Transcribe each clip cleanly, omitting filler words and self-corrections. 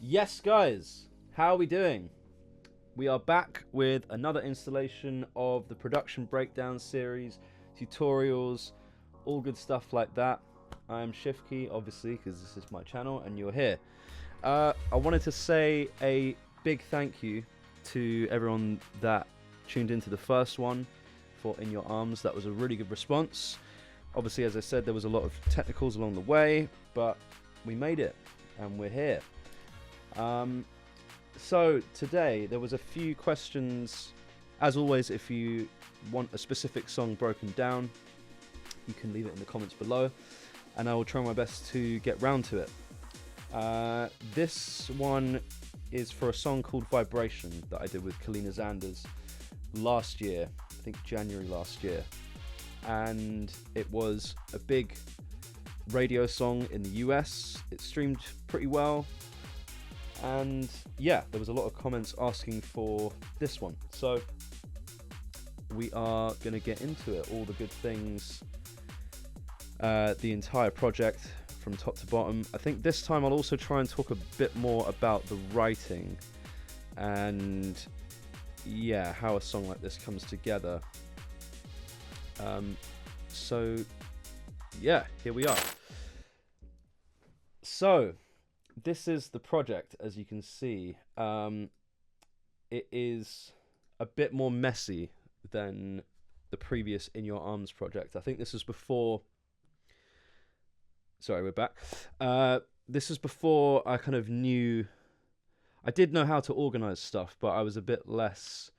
Yes, guys, how are we doing? We are back with another installation of the production breakdown series, tutorials, all good stuff like that. I am Shift Key, obviously, because this is my channel and you're here. I wanted to say a big thank you to everyone that tuned into the first one for In Your Arms. That was a really good response. Obviously, as I said, there was a lot of technicals along the way, but we made it and we're here. So today there was a few questions. As always, if you want a specific song broken down, you can leave it in the comments below and I will try my best to get round to it. This one is for a song called Vibration that I did with Kaleena Zanders last year, I think January last year, and it was a big radio song in the US. It streamed pretty well. And yeah, there was a lot of comments asking for this one. So we are going to get into it, all the good things, the entire project from top to bottom. I think this time I'll also try and talk a bit more about the writing and yeah, how a song like this comes together. So yeah, here we are. So this is the project, as you can see. It is a bit more messy than the previous In Your Arms project. I think this was before... Sorry, we're back. This is before I kind of knew... I did know how to organize stuff, but I was a bit less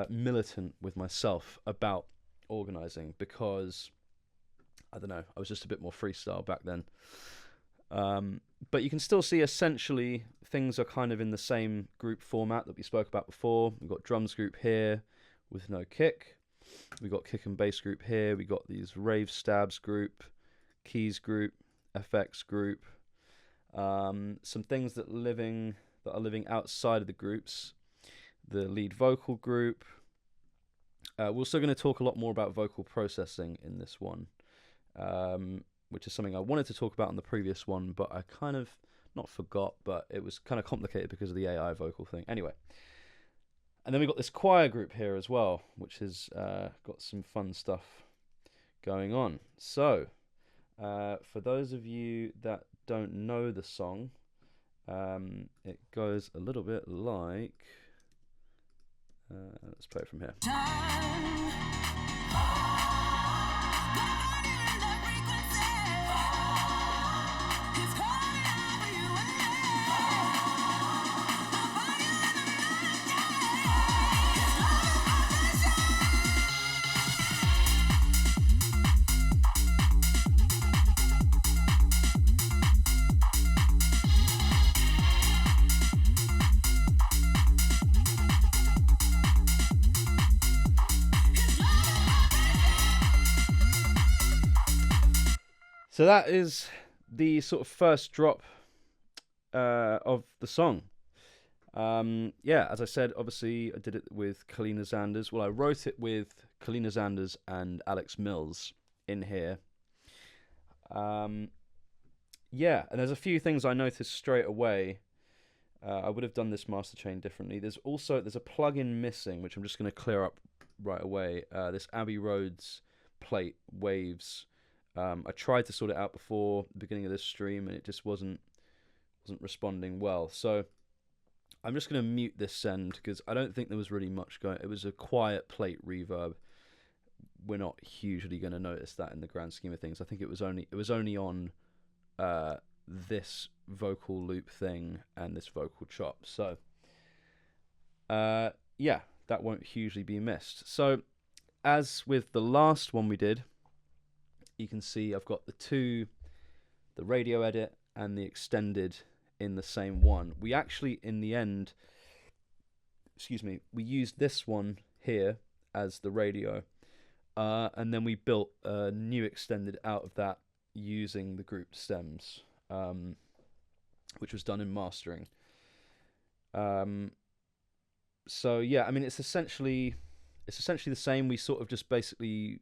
militant with myself about organizing because, I don't know, I was just a bit more freestyle back then. But you can still see essentially things are kind of in the same group format that we spoke about before. We've got drums group here with no kick. We've got kick and bass group here. We got these rave stabs group, keys group, FX group. Some things that are living outside of the groups. The lead vocal group. We're also going to talk a lot more about vocal processing in this one. Which is something I wanted to talk about on the previous one, but I kind of, not forgot, but it was kind of complicated because of the AI vocal thing. Anyway. And then we've got this choir group here as well, which has got some fun stuff going on. So, for those of you that don't know the song, it goes a little bit like... let's play it from here. So that is the sort of first drop of the song. Yeah, as I said, obviously I did it with Kaleena Zanders. Well, I wrote it with Kaleena Zanders and Alex Mills in here. Yeah, and there's a few things I noticed straight away. I would have done this master chain differently. There's a plugin missing, which I'm just going to clear up right away. This Abbey Roads plate waves. I tried to sort it out before the beginning of this stream and it just wasn't responding well. So I'm just going to mute this send because I don't think there was really much going. It was a quiet plate reverb. We're not hugely going to notice that in the grand scheme of things. I think it was only on this vocal loop thing and this vocal chop. So yeah, that won't hugely be missed. So as with the last one we did, you can see I've got the radio edit and the extended in the same one. We actually, in the end, we used this one here as the radio, and then we built a new extended out of that using the group stems, which was done in mastering. So yeah, I mean, it's essentially the same. We sort of just basically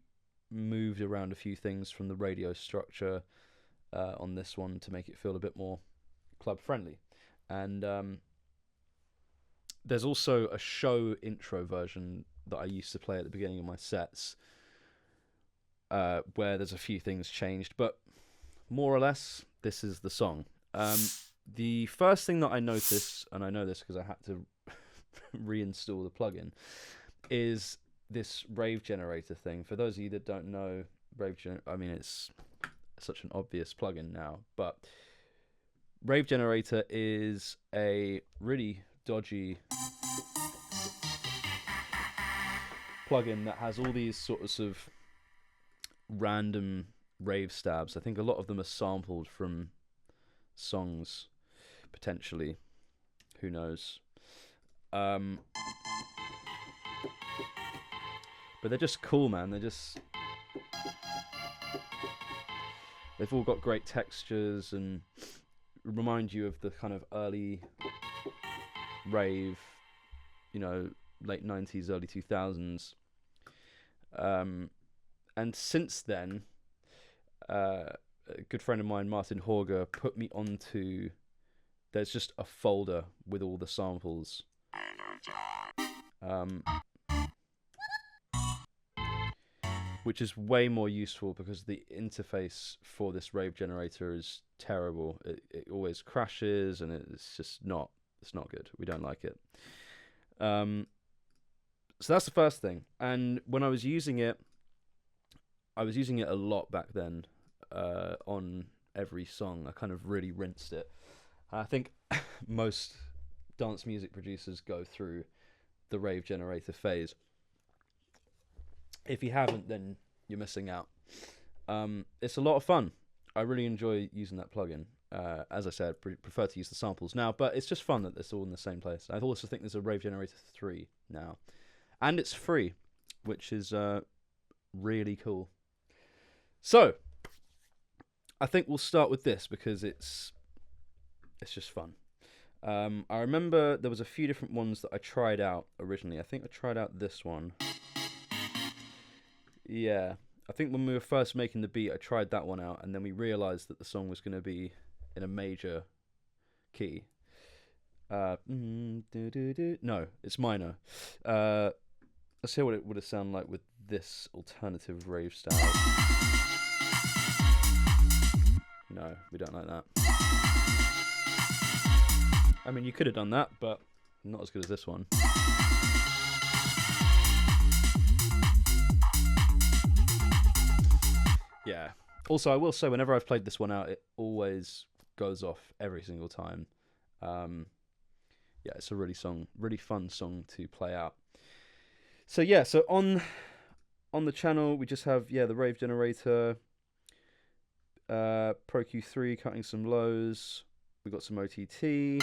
moved around a few things from the radio structure on this one to make it feel a bit more club friendly. And there's also a show intro version that I used to play at the beginning of my sets, where there's a few things changed, but more or less, this is the song. The first thing that I noticed, and I know this because I had to reinstall the plugin, is this rave generator thing. For those of you that don't know, I mean, it's such an obvious plugin now, but rave generator is a really dodgy plugin that has all these sorts of random rave stabs. I think a lot of them are sampled from songs, potentially. Who knows? But they're just cool, man. They've all got great textures and remind you of the kind of early rave, late 90s, early 2000s. And since then, a good friend of mine, Martin Horger, put me onto... There's just a folder with all the samples. Which is way more useful because the interface for this rave generator is terrible. It always crashes and it's just not... It's not good. We don't like it. So that's the first thing. And when I was using it a lot back then, on every song. I kind of really rinsed it. I think most dance music producers go through the rave generator phase. If you haven't, then you're missing out. It's a lot of fun. I really enjoy using that plugin. As I said, prefer to use the samples now, but it's just fun that it's all in the same place. I also think there's a Rave Generator 3 now. And it's free, which is really cool. So, I think we'll start with this because it's just fun. I remember there was a few different ones that I tried out originally. I think I tried out this one. Yeah, I think when we were first making the beat, I tried that one out, and then we realised that the song was going to be in a major key. No, it's minor. Let's hear what it would have sounded like with this alternative rave style. No, we don't like that. I mean, you could have done that, but not as good as this one. Yeah. Also, I will say, whenever I've played this one out, it always goes off every single time. Yeah, it's a really fun song to play out. So yeah, so on the channel we just have the Rave Generator, Pro Q3 cutting some lows. We got some OTT.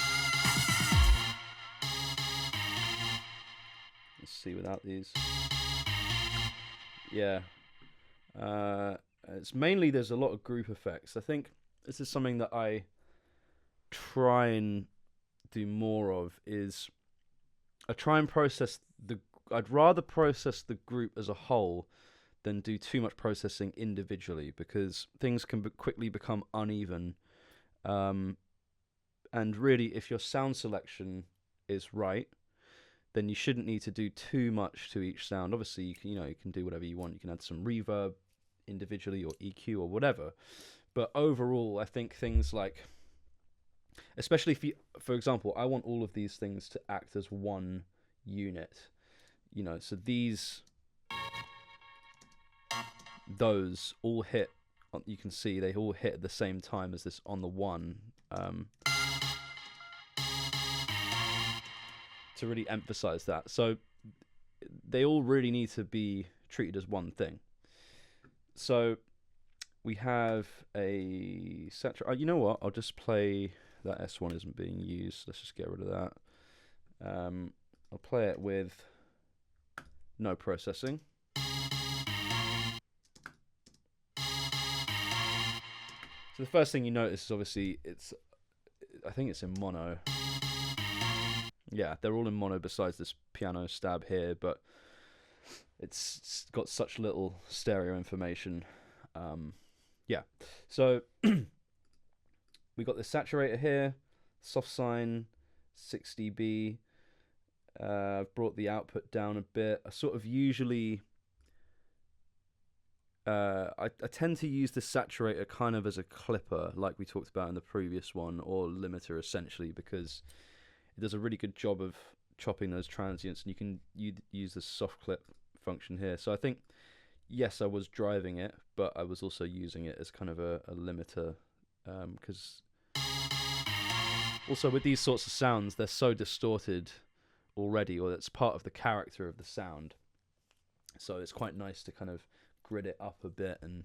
Let's see without these. Yeah. It's mainly, there's a lot of group effects. I think this is something that I try and do more of, is I try and I'd rather process the group as a whole than do too much processing individually, because things can quickly become uneven. And really, if your sound selection is right, then you shouldn't need to do too much to each sound. Obviously, you can do whatever you want. You can add some reverb individually or EQ or whatever. But overall, I think things like, especially if you, for example, I want all of these things to act as one unit. So those all hit, you can see they all hit at the same time as this on the one. To really emphasize that. So they all really need to be treated as one thing. So we have a saturator. You know what? I'll just play that S1 isn't being used. Let's just get rid of that. I'll play it with no processing. So the first thing you notice is obviously I think it's in mono. Yeah, they're all in mono besides this piano stab here, but it's got such little stereo information. Yeah, so we got the saturator here, soft sine, 6 dB. I've brought the output down a bit. I sort of usually I tend to use the saturator kind of as a clipper, like we talked about in the previous one, or limiter essentially, because it does a really good job of chopping those transients, and you can use the soft clip function here. So I think, yes, I was driving it, but I was also using it as kind of a limiter, because also with these sorts of sounds, they're so distorted already, or that's part of the character of the sound. So it's quite nice to kind of grid it up a bit and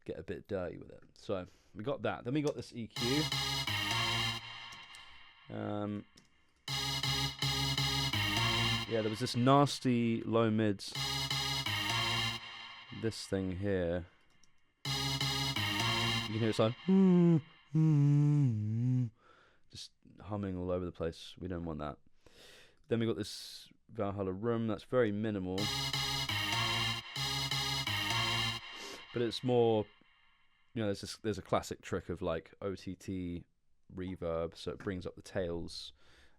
get a bit dirty with it. So we got that. Then we got this EQ. Yeah, there was this nasty low mids. This thing here. You can hear it's like just humming all over the place. We don't want that. Then we got this Valhalla room. That's very minimal. But it's more, there's a classic trick of like OTT reverb, so it brings up the tails.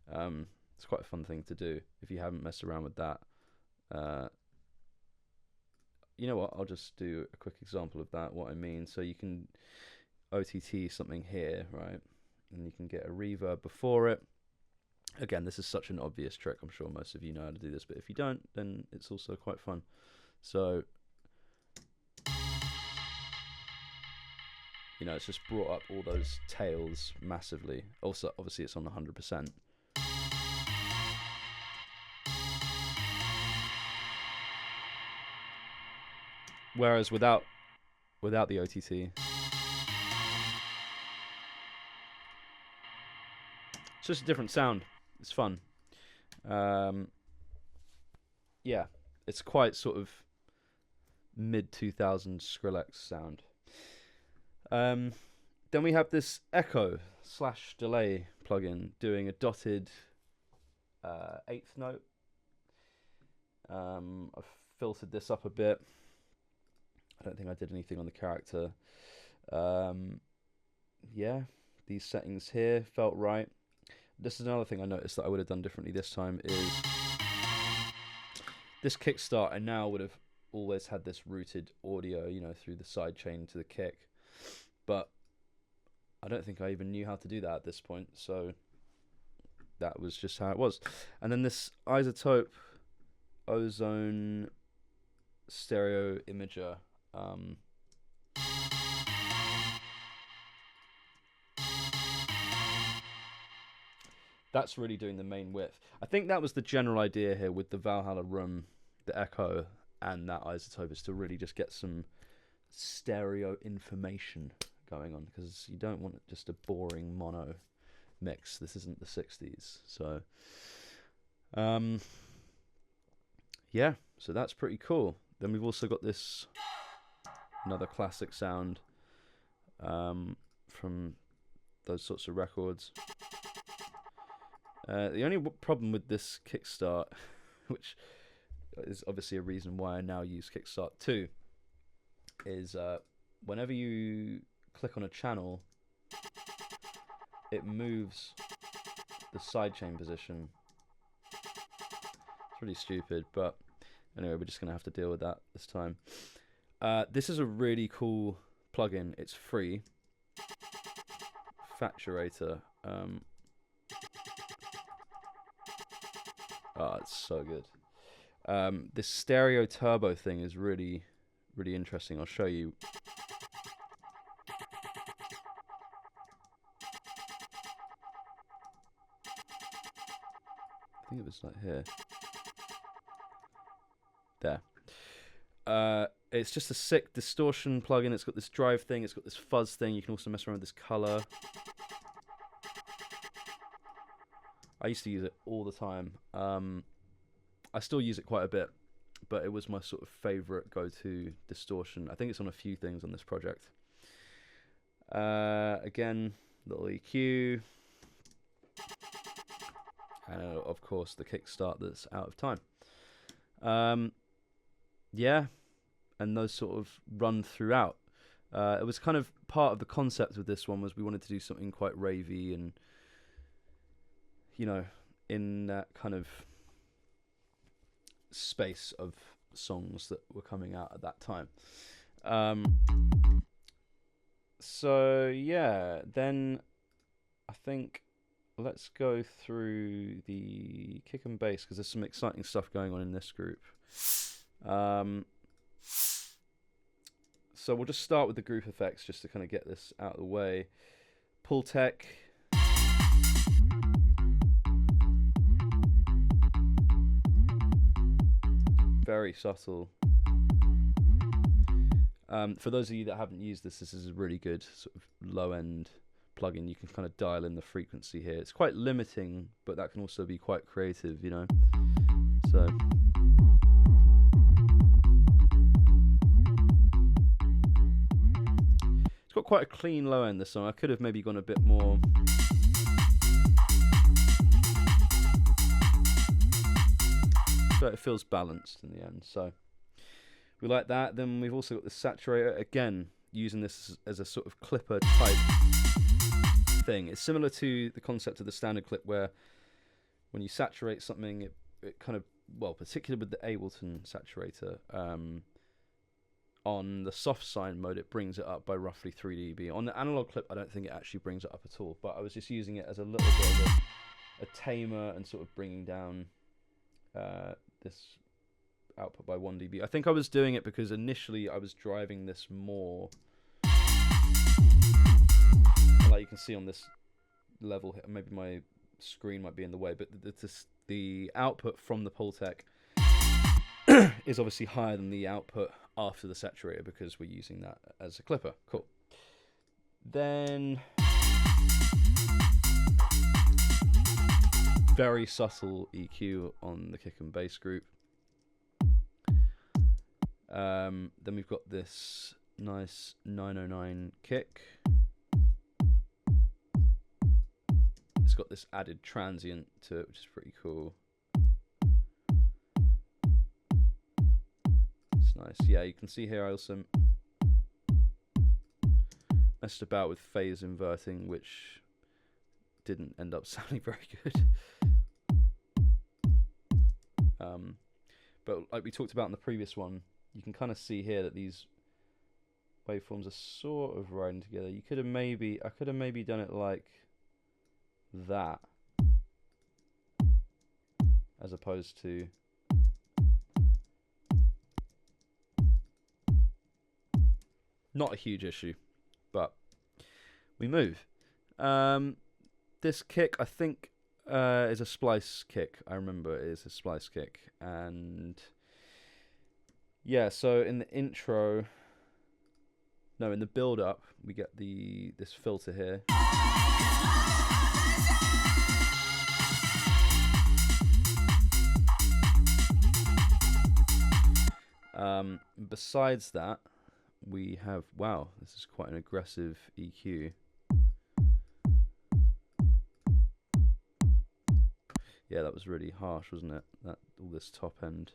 It's quite a fun thing to do if you haven't messed around with that. You know what? I'll just do a quick example of that, what I mean. So you can OTT something here, right? And you can get a reverb before it. Again, this is such an obvious trick. I'm sure most of you know how to do this, but if you don't, then it's also quite fun. So, it's just brought up all those tails massively. Also, obviously, it's on 100%. Whereas without the OTT, it's just a different sound. It's fun. Yeah, it's quite sort of mid-2000s Skrillex sound. Then we have this echo / delay plugin doing a dotted 8th note. I've filtered this up a bit. I don't think I did anything on the character. Yeah, these settings here felt right. This is another thing I noticed that I would have done differently this time is this kickstart. I now would have always had this routed audio, through the sidechain to the kick. But I don't think I even knew how to do that at this point, so that was just how it was. And then this isotope ozone stereo imager. That's really doing the main width. I think that was the general idea here with the Valhalla room, the echo, and that isotope, is to really just get some stereo information going on, because you don't want just a boring mono mix. This isn't the 60s. So yeah, so that's pretty cool. Then we've also got this another classic sound from those sorts of records. The only problem with this kickstart, which is obviously a reason why I now use Kickstart 2, is whenever you click on a channel, it moves the sidechain position. It's really stupid, but anyway, we're just going to have to deal with that this time. This is a really cool plugin. It's free. Facturator. It's so good. This stereo turbo thing is really, really interesting. I'll show you. I think it was like here. There. It's just a sick distortion plugin. It's got this drive thing. It's got this fuzz thing. You can also mess around with this color. I used to use it all the time. I still use it quite a bit, but it was my sort of favorite go-to distortion. I think it's on a few things on this project. Again, little EQ. And of course the kickstart that's out of time. Yeah, and those sort of run throughout. It was kind of part of the concept of this one was we wanted to do something quite ravey and you know, in that kind of space of songs that were coming out at that time. So yeah, then I think let's go through the kick and bass, because there's some exciting stuff going on in this group. So we'll just start with the group effects just to kind of get this out of the way. Pull tech. Very subtle. For those of you that haven't used this is a really good sort of low-end plugin. You can kind of dial in the frequency here. It's quite limiting, but that can also be quite creative, you know. So it's got quite a clean low end, this song. I could have maybe gone a bit more. But it feels balanced in the end, so we like that. Then we've also got the saturator, again using this as a sort of clipper type thing. It's similar to the concept of the standard clip, where when you saturate something, it kind of, well, particularly with the Ableton saturator, on the soft sine mode it brings it up by roughly 3 dB. On the analog clip I don't think it actually brings it up at all, but I was just using it as a little bit of a tamer and sort of bringing down this output by 1 dB. I think I was doing it because initially I was driving this more, like you can see on this level here. Maybe my screen might be in the way, but the output from the Pultec is obviously higher than the output after the saturator because we're using that as a clipper. Cool. Then very subtle EQ on the kick and bass group. Then we've got this nice 909 kick. It's got this added transient to it, which is pretty cool. It's nice. Yeah, you can see here I also messed about with phase inverting, which didn't end up sounding very good. But like we talked about in the previous one, you can kind of see here that these waveforms are sort of riding together. I could have maybe done it like that, as opposed to not a huge issue, but we move. This kick, I think, is a splice kick. I remember it is a splice kick. And yeah, so in the intro, no, in the build up, we get this filter here. Besides that, we have, wow, this is quite an aggressive EQ. Yeah, that was really harsh, wasn't it? That all this top end.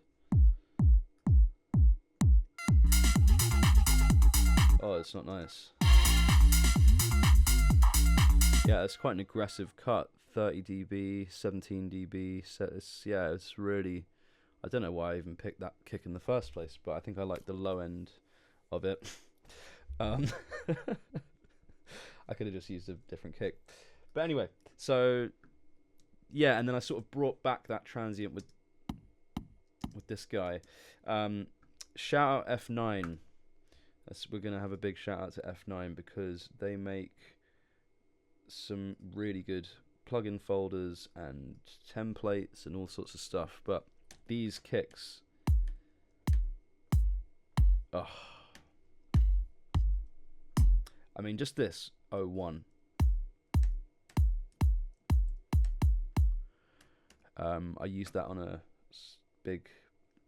Oh, it's not nice. Yeah, it's quite an aggressive cut. 30 dB, 17 dB. So it's really, I don't know why I even picked that kick in the first place, but I think I like the low end of it. I could have just used a different kick. But anyway, so yeah, and then I sort of brought back that transient with this guy. Shout out F9. We're going to have a big shout out to F9 because they make some really good plugin folders and templates and all sorts of stuff. But these kicks, oh, I mean, just this 01. I used that on a big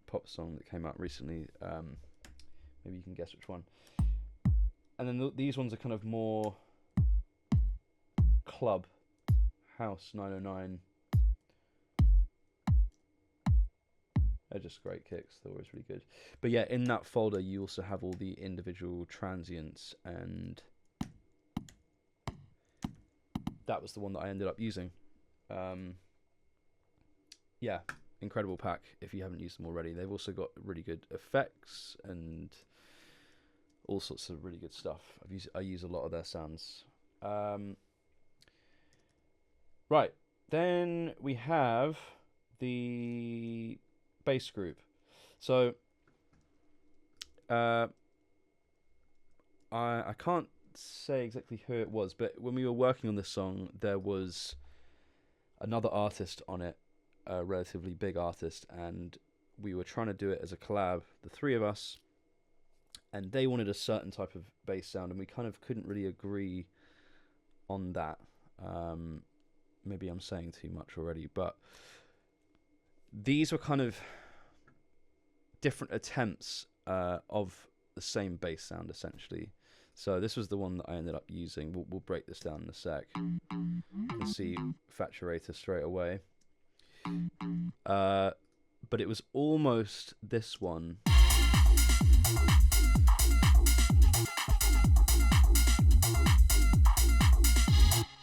pop song that came out recently. Maybe you can guess which one. And then these ones are kind of more club house 909. They're just great kicks. They're always really good. But yeah, in that folder you also have all the individual transients, and that was the one that I ended up using. Yeah, incredible pack if you haven't used them already. They've also got really good effects and all sorts of really good stuff. I use a lot of their sounds. Right, then we have the bass group. So I can't say exactly who it was, but when we were working on this song, there was another artist on it, a relatively big artist, and we were trying to do it as a collab, the three of us, and they wanted a certain type of bass sound, and we kind of couldn't really agree on that. Maybe I'm saying too much already, but these were kind of different attempts of the same bass sound, essentially. So this was the one that I ended up using. We'll break this down in a sec. You can see Faturator straight away. But it was almost this one.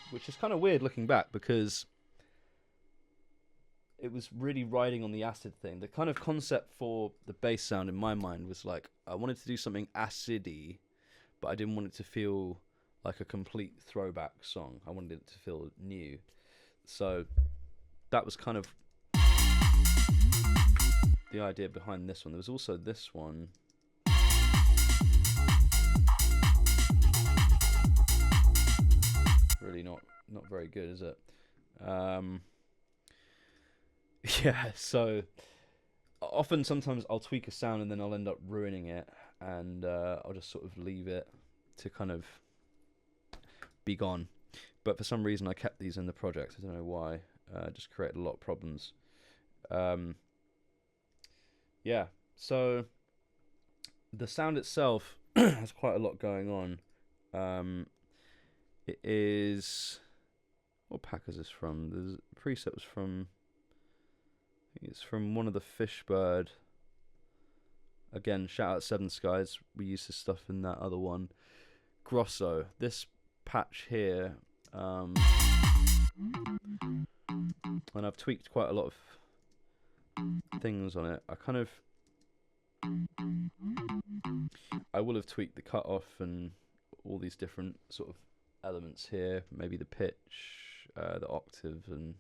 Which is kind of weird looking back, because it was really riding on the acid thing. The kind of concept for the bass sound in my mind was like, I wanted to do something acidy, but I didn't want it to feel like a complete throwback song. I wanted it to feel new. So that was kind of the idea behind this one. There was also this one. Really not very good, is it? Yeah, so sometimes I'll tweak a sound and then I'll end up ruining it, and I'll just sort of leave it to kind of be gone. But for some reason I kept these in the project. I don't know why. Just created a lot of problems. Yeah, so the sound itself has quite a lot going on. It is... What pack is this from? The preset was from... I think it's from one of the Fishbird. Again, shout out Seven Skies. We used this stuff in that other one. Grosso. This patch here... and I've tweaked quite a lot of things on it. I will have tweaked the cutoff and all these different sort of elements here, maybe the pitch, the octave, and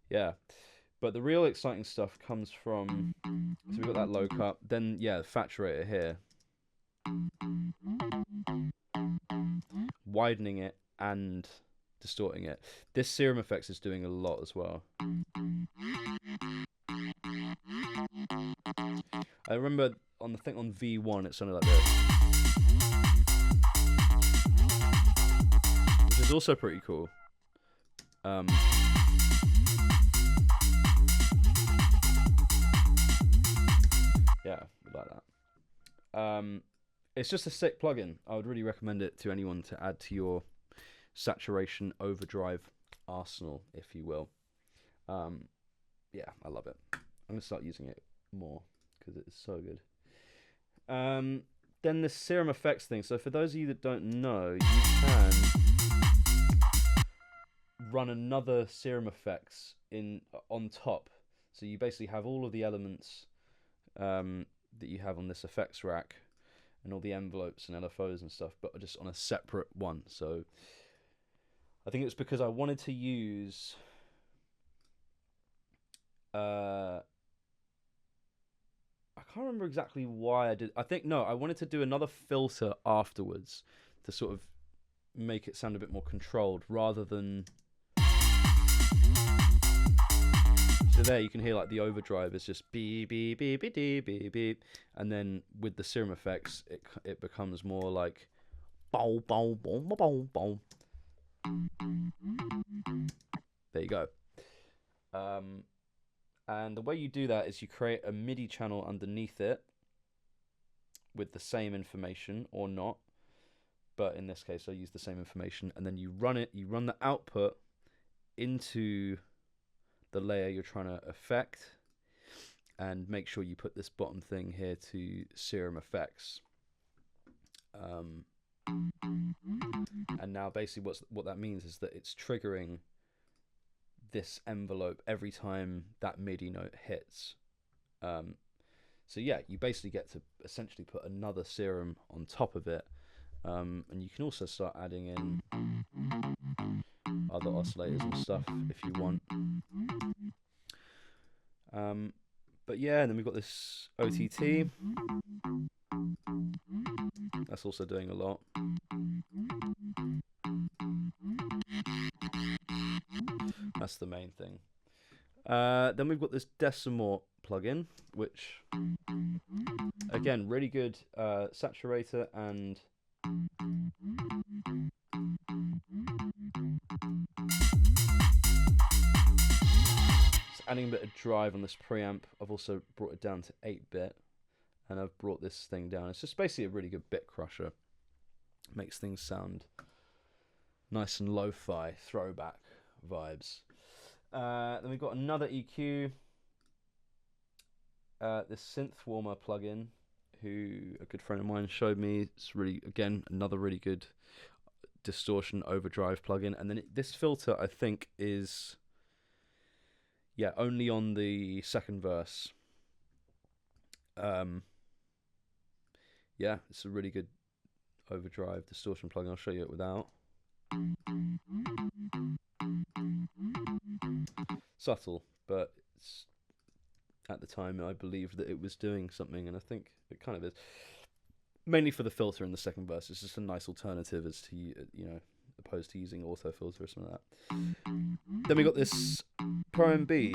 yeah. But the real exciting stuff comes from, so we've got that low cut, then yeah, the Faturator here, widening it and distorting it. This Serum Effects is doing a lot as well. I remember on V1 it sounded like this, which is also pretty cool. Yeah, we like that. It's just a sick plugin. I would really recommend it to anyone to add to your saturation overdrive arsenal, if you will. Yeah, I love it. I'm going to start using it more because it's so good. Then the Serum Effects thing. So for those of you that don't know, you can run another Serum Effects on top. So you basically have all of the elements that you have on this effects rack and all the envelopes and LFOs and stuff, but just on a separate one. So I think it's because I wanted to use I can't remember exactly why I did. I wanted to do another filter afterwards to sort of make it sound a bit more controlled, rather than... So there you can hear like the overdrive is just beep beep beep beep beep beep beep, and then with the Serum Effects it becomes more like bow bow bow bow bow. There you go. And the way you do that is you create a MIDI channel underneath it with the same information, or not, but in this case I use the same information, and then you run the output into the layer you're trying to affect, and make sure you put this bottom thing here to Serum Effects. And now basically what that means is that it's triggering this envelope every time that MIDI note hits. So yeah, you basically get to essentially put another serum on top of it. And you can also start adding in other oscillators and stuff if you want. But yeah, and then we've got this OTT. That's also doing a lot. That's the main thing. Then we've got this Decimort plugin, which, again, really good saturator and it's adding a bit of drive on this preamp. I've also brought it down to 8-bit, and I've brought this thing down. It's just basically a really good bit crusher. Makes things sound nice and lo-fi, throwback vibes. Then we've got another EQ, this synth warmer plugin, who a good friend of mine showed me. It's really, again, another really good distortion overdrive plugin. And then this filter, I think, is only on the second verse. It's a really good overdrive distortion plugin. I'll show you it without. Subtle, but it's, at the time I believed that it was doing something, and I think it kind of is. Mainly for the filter in the second verse. It's just a nice alternative as to, opposed to using auto filter or something like that. Then we got this Pro MB.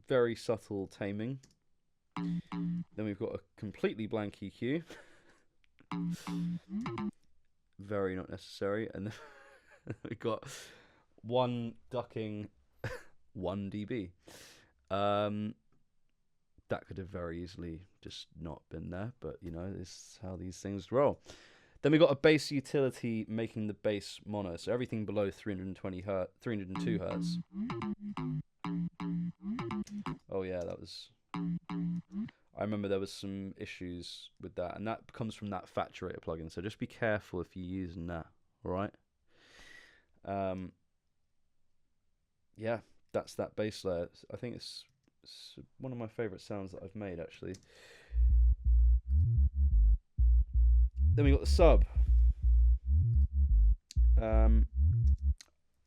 Very subtle taming. Then we've got a completely blank EQ. Very not necessary. And then we've got one ducking 1 dB. That could have very easily just not been there, but this is how these things roll. Then we got a bass utility making the bass mono, so everything below 302 hertz. Oh yeah, that was. I remember there was some issues with that, and that comes from that Facturator plugin. So just be careful if you're using that. All right. Yeah, that's that bass layer. I think it's one of my favorite sounds that I've made, actually. Then we got the sub.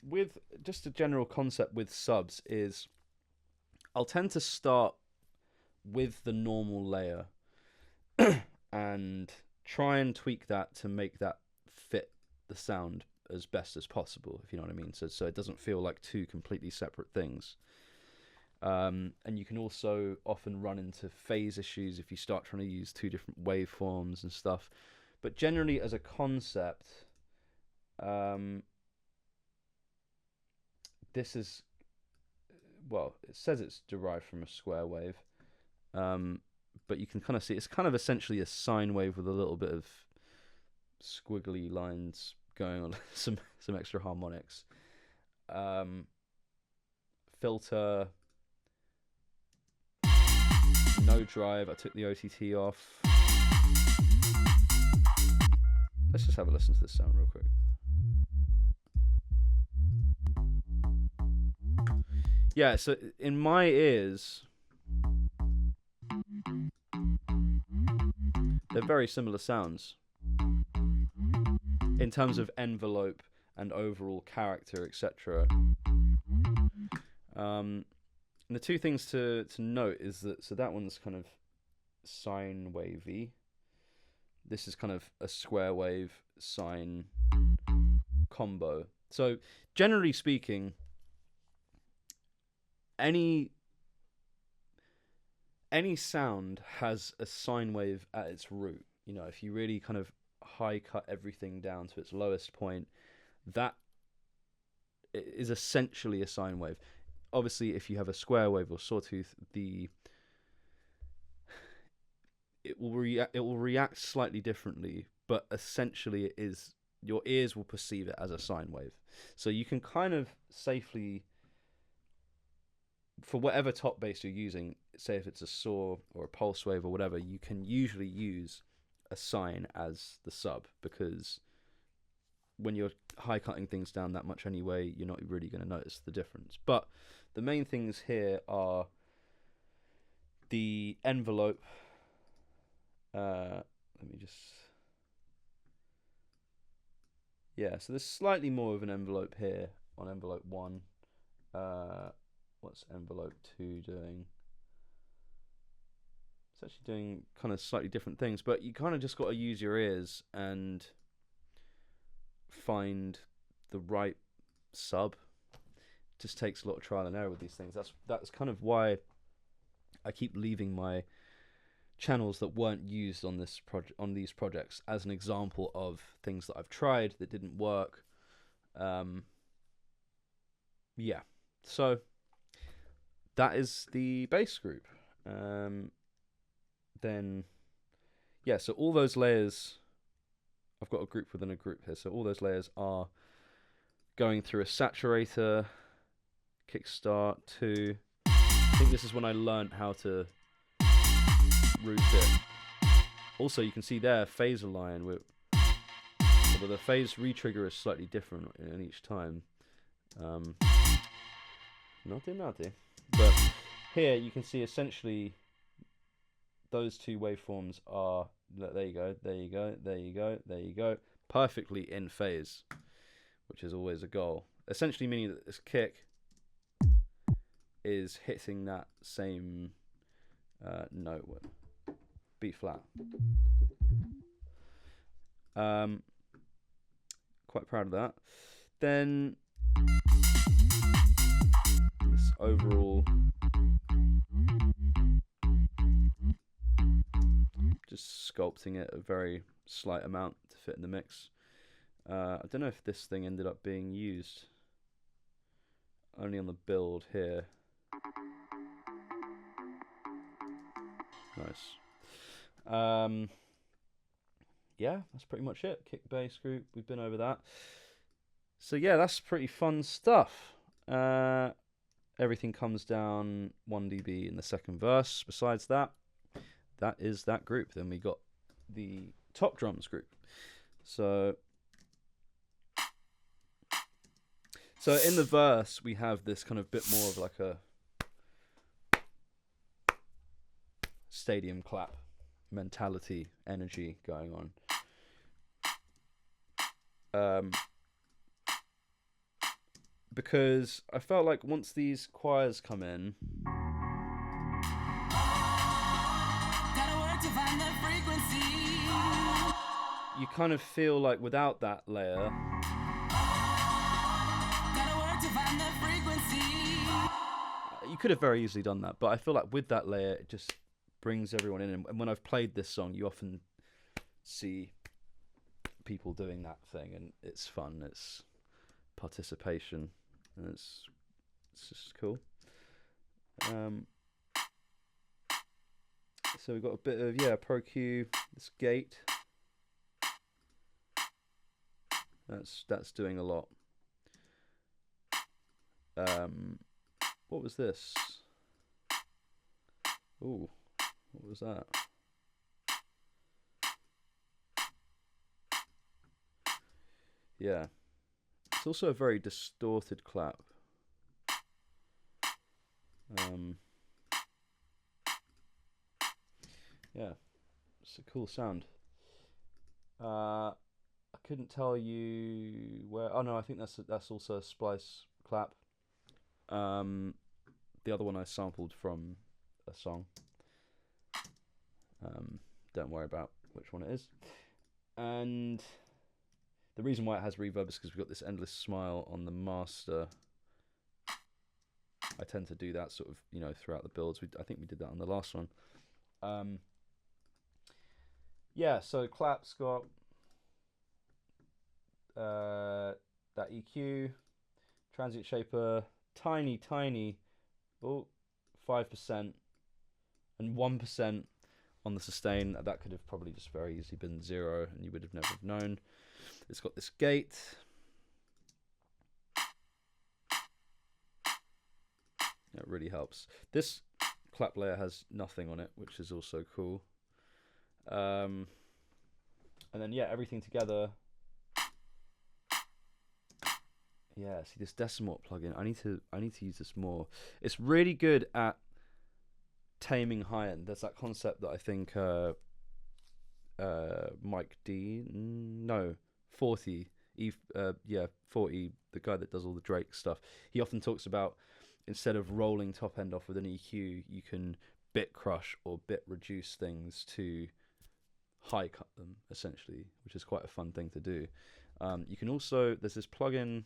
With just a general concept with subs is I'll tend to start with the normal layer and try and tweak that to make that fit the sound as best as possible, if you know what I mean. So it doesn't feel like two completely separate things. And you can also often run into phase issues if you start trying to use two different waveforms and stuff. But generally, as a concept, this is, well, it says it's derived from a square wave, but you can kind of see it's kind of essentially a sine wave with a little bit of squiggly lines going on, some extra harmonics. Filter, no drive. I took the OTT off. Let's just have a listen to this sound real quick. Yeah, so in my ears, they're very similar sounds in terms of envelope and overall character, etc. And the two things to note is that, so that one's kind of sine wavy. This is kind of a square wave sine combo. So generally speaking, any sound has a sine wave at its root. If you really kind of high cut everything down to its lowest point, that is essentially a sine wave. Obviously, if you have a square wave or sawtooth, it will react slightly differently, but essentially it is, your ears will perceive it as a sine wave. So you can kind of safely for whatever top bass you're using, say if it's a saw or a pulse wave or whatever, you can usually use a sine as the sub, because when you're high cutting things down that much anyway, you're not really going to notice the difference. But the main things here are the envelope. Let me just... Yeah, so there's slightly more of an envelope here on envelope 1. What's envelope 2 doing? It's actually doing kind of slightly different things, but you kind of just got to use your ears and find the right sub. It just takes a lot of trial and error with these things. That's kind of why I keep leaving my channels that weren't used on these projects as an example of things that I've tried that didn't work. Yeah, so that is the bass group. Then yeah, so all those layers, I've got a group within a group here, so all those layers are going through a saturator, kickstart 2. I think this is when I learned how to route it. Also, you can see there phaser line, although the phase retrigger is slightly different in each time. Naughty. But here you can see essentially those two waveforms are, there you go, perfectly in phase, which is always a goal. Essentially meaning that this kick is hitting that same note, B flat. Quite proud of that. Then this overall, just sculpting it a very slight amount to fit in the mix. I don't know if this thing ended up being used, only on the build here. Nice. Yeah, that's pretty much it. Kick bass group, we've been over that. So yeah, that's pretty fun stuff. Everything comes down 1 dB in the second verse. Besides that, that is that group. Then we got the top drums group. So in the verse, we have this kind of bit more of like a stadium clap mentality, energy going on. Because I felt like once these choirs come in, you kind of feel like without that layer, you could have very easily done that, but I feel like with that layer, it just brings everyone in. And when I've played this song, you often see people doing that thing, and it's fun. It's participation, and it's just cool. So we've got a bit of Pro Q, this gate. That's doing a lot. What was this? Ooh, what was that? Yeah, it's also a very distorted clap. Yeah, it's a cool sound. I couldn't tell you where. Oh no, I think that's also a splice clap. The other one I sampled from a song. Don't worry about which one it is. And the reason why it has reverb is because we've got this endless smile on the master. I tend to do that sort of, throughout the builds. I think we did that on the last one. Yeah, so claps got that EQ, transient shaper, tiny, 5% and 1% on the sustain. That could have probably just very easily been 0 and you would have never have known. It's got this gate. It really helps. This clap layer has nothing on it, which is also cool. And then yeah, everything together. Yeah, see this Decimort plugin. I need to use this more. It's really good at taming high end. There's that concept that I think Mike D, no, 40, 40, the guy that does all the Drake stuff. He often talks about, instead of rolling top end off with an EQ, you can bit crush or bit reduce things to high cut them, essentially, which is quite a fun thing to do. You can also, there's this plugin.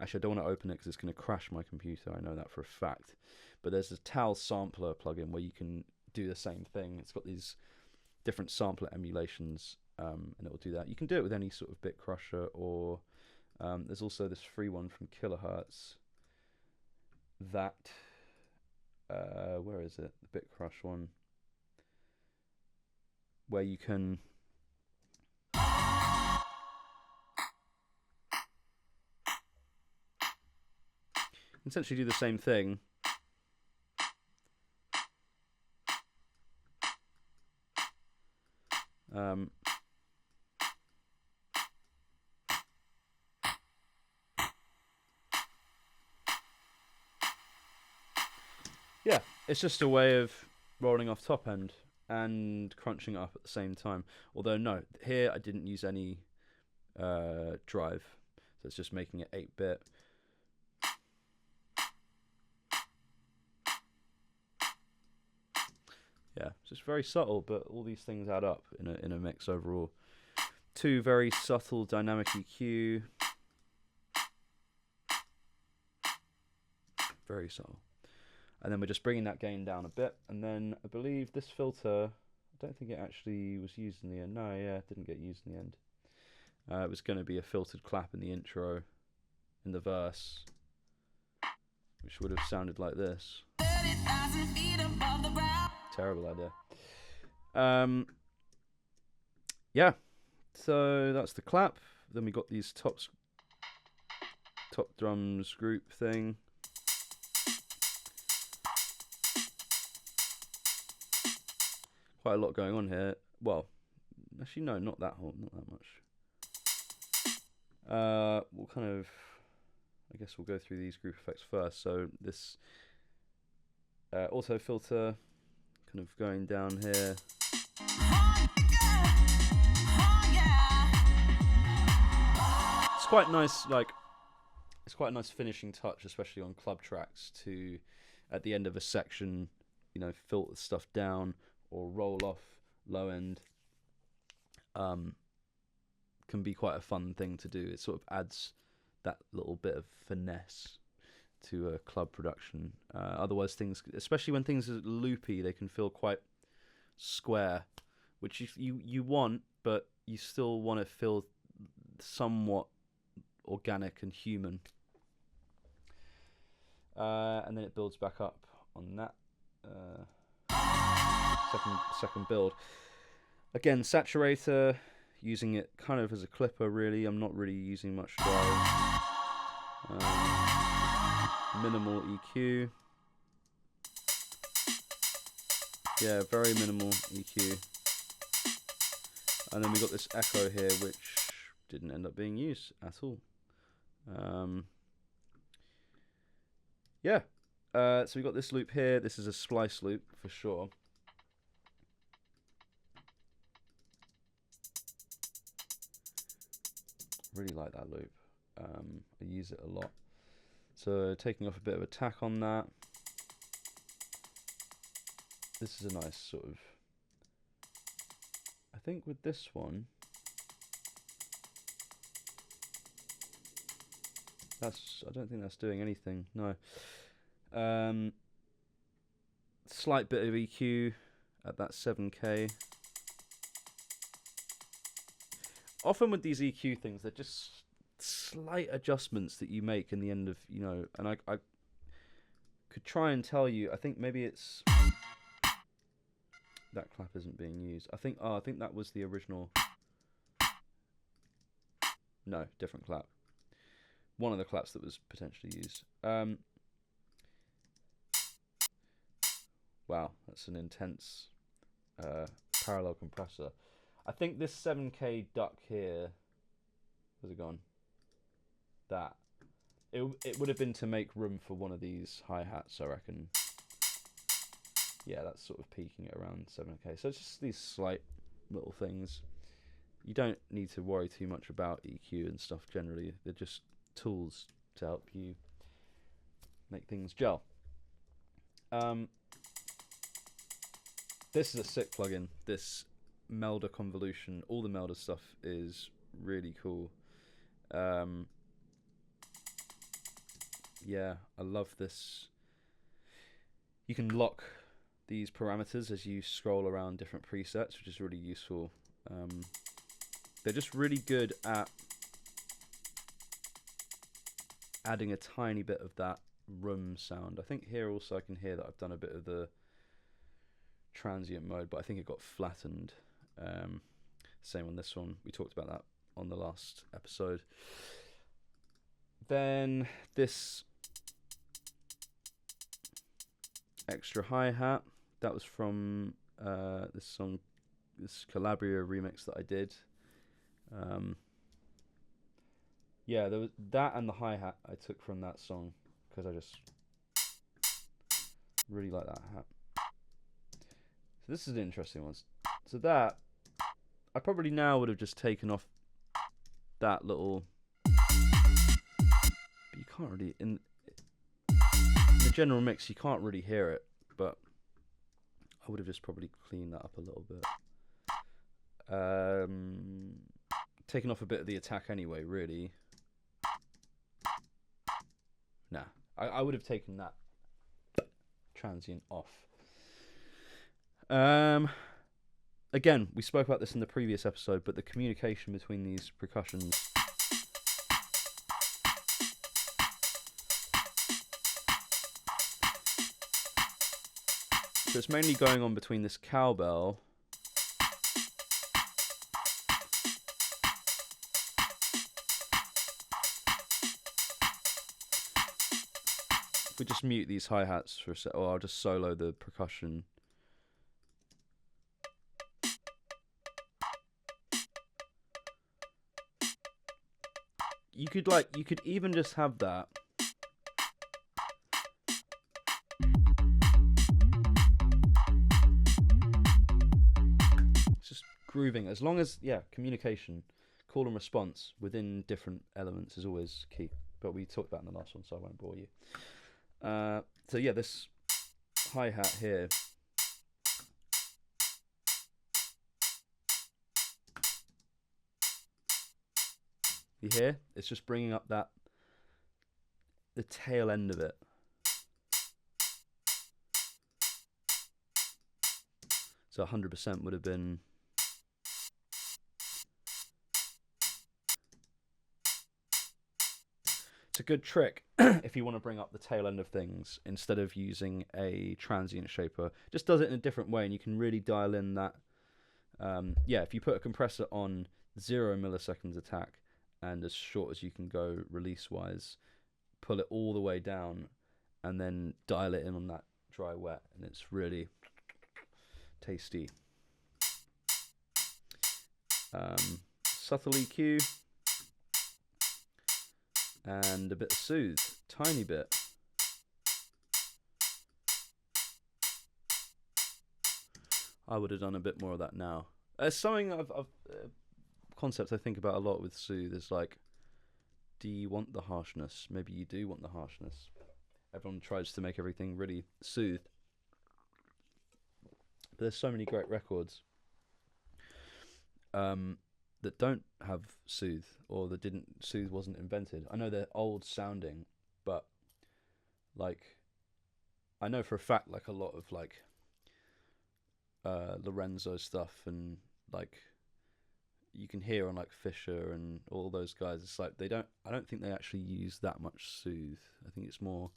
Actually, I don't want to open it because it's going to crash my computer. I know that for a fact. But there's a Tal sampler plugin where you can do the same thing. It's got these different sampler emulations, and it will do that. You can do it with any sort of bit crusher, or there's also this free one from Kilohertz. That where is it? The bit crush one, where you can essentially do the same thing. Yeah, it's just a way of rolling off top end and crunching it up at the same time. Although no, here I didn't use any drive, so it's just making it 8-bit. Yeah, it's just very subtle, but all these things add up in a mix overall. 2 very subtle dynamic EQ. Very subtle. And then we're just bringing that gain down a bit. And then I believe this filter, I don't think it actually was used in the end. No, yeah, it didn't get used in the end. It was going to be a filtered clap in the intro, in the verse, which would have sounded like this. Terrible idea. Yeah, so that's the clap. Then we got these top drums group thing. Quite a lot going on here. Well, actually no, not that much. We'll kind of, I guess we'll go through these group effects first. So this auto filter kind of going down here. It's quite nice, like, it's quite a nice finishing touch, especially on club tracks, to, at the end of a section, you know, filter stuff down or roll off low end. Can be quite a fun thing to do. It sort of adds that little bit of finesse to a club production. Otherwise, things, especially when things are loopy, they can feel quite square, which you want, but you still want to feel somewhat organic and human. And then it builds back up on that second build. Again, saturator, using it kind of as a clipper, really. I'm not really using much drive. Minimal EQ. Yeah, very minimal EQ. And then we got this echo here, which didn't end up being used at all. Yeah. So we got this loop here. This is a splice loop for sure. Really like that loop. I use it a lot. So taking off a bit of attack on that. This is a nice sort of, I think with this one, I don't think that's doing anything, no. Slight bit of EQ at that 7K. Often with these EQ things, they're just slight adjustments that you make in the end of, you know, and I could try and tell you, I think maybe it's, that clap isn't being used. I think that was the original, no, different clap. One of the claps that was potentially used. Wow, that's an intense parallel compressor. I think this 7K duck here, where's it gone? That. It would have been to make room for one of these hi-hats, I reckon. Yeah, that's sort of peaking at around 7K. So it's just these slight little things. You don't need to worry too much about EQ and stuff generally. They're just tools to help you make things gel. This is a sick plugin. This Melder convolution, all the Melder stuff is really cool. Yeah, I love this. You can lock these parameters as you scroll around different presets, which is really useful. They're just really good at adding a tiny bit of that room sound. I think here also I can hear that I've done a bit of the transient mode, but I think it got flattened. Same on this one. We talked about that on the last episode. Then this extra hi-hat, that was from this song, this Calabria remix that I did. Yeah, there was that, and the hi-hat I took from that song because I just really like that hat. So this is an interesting one. So that, I probably now would have just taken off that little, but you can't really, in the general mix you can't really hear it, but I would have just probably cleaned that up a little bit. Taken off a bit of the attack anyway, really. Nah, I would have taken that transient off. Again, we spoke about this in the previous episode, but the communication between these percussions. So it's mainly going on between this cowbell if we just mute these hi-hats for a sec, or I'll just solo the percussion. You could even just have that. It's just grooving, as long as, yeah, communication, call and response within different elements is always key. But we talked about in the last one, so I won't bore you. So yeah, this hi-hat here, you hear? It's just bringing up the tail end of it. So 100% would have been. It's a good trick if you want to bring up the tail end of things instead of using a transient shaper. Just does it in a different way, and you can really dial in that. Yeah, if you put a compressor on 0 milliseconds attack and as short as you can go release-wise, pull it all the way down, and then dial it in on that dry wet, and it's really tasty. Subtle EQ. And a bit of soothe, tiny bit. I would have done a bit more of that now. It's something concept I think about a lot with soothe is like, do you want the harshness? Maybe you do want the harshness. Everyone tries to make everything really soothed. But there's so many great records that don't have soothe, or that soothe wasn't invented. I know they're old sounding, but like I know for a fact like a lot of like Lorenzo stuff, and like you can hear on like Fisher and all those guys, it's like I don't think they actually use that much soothe. I think it's more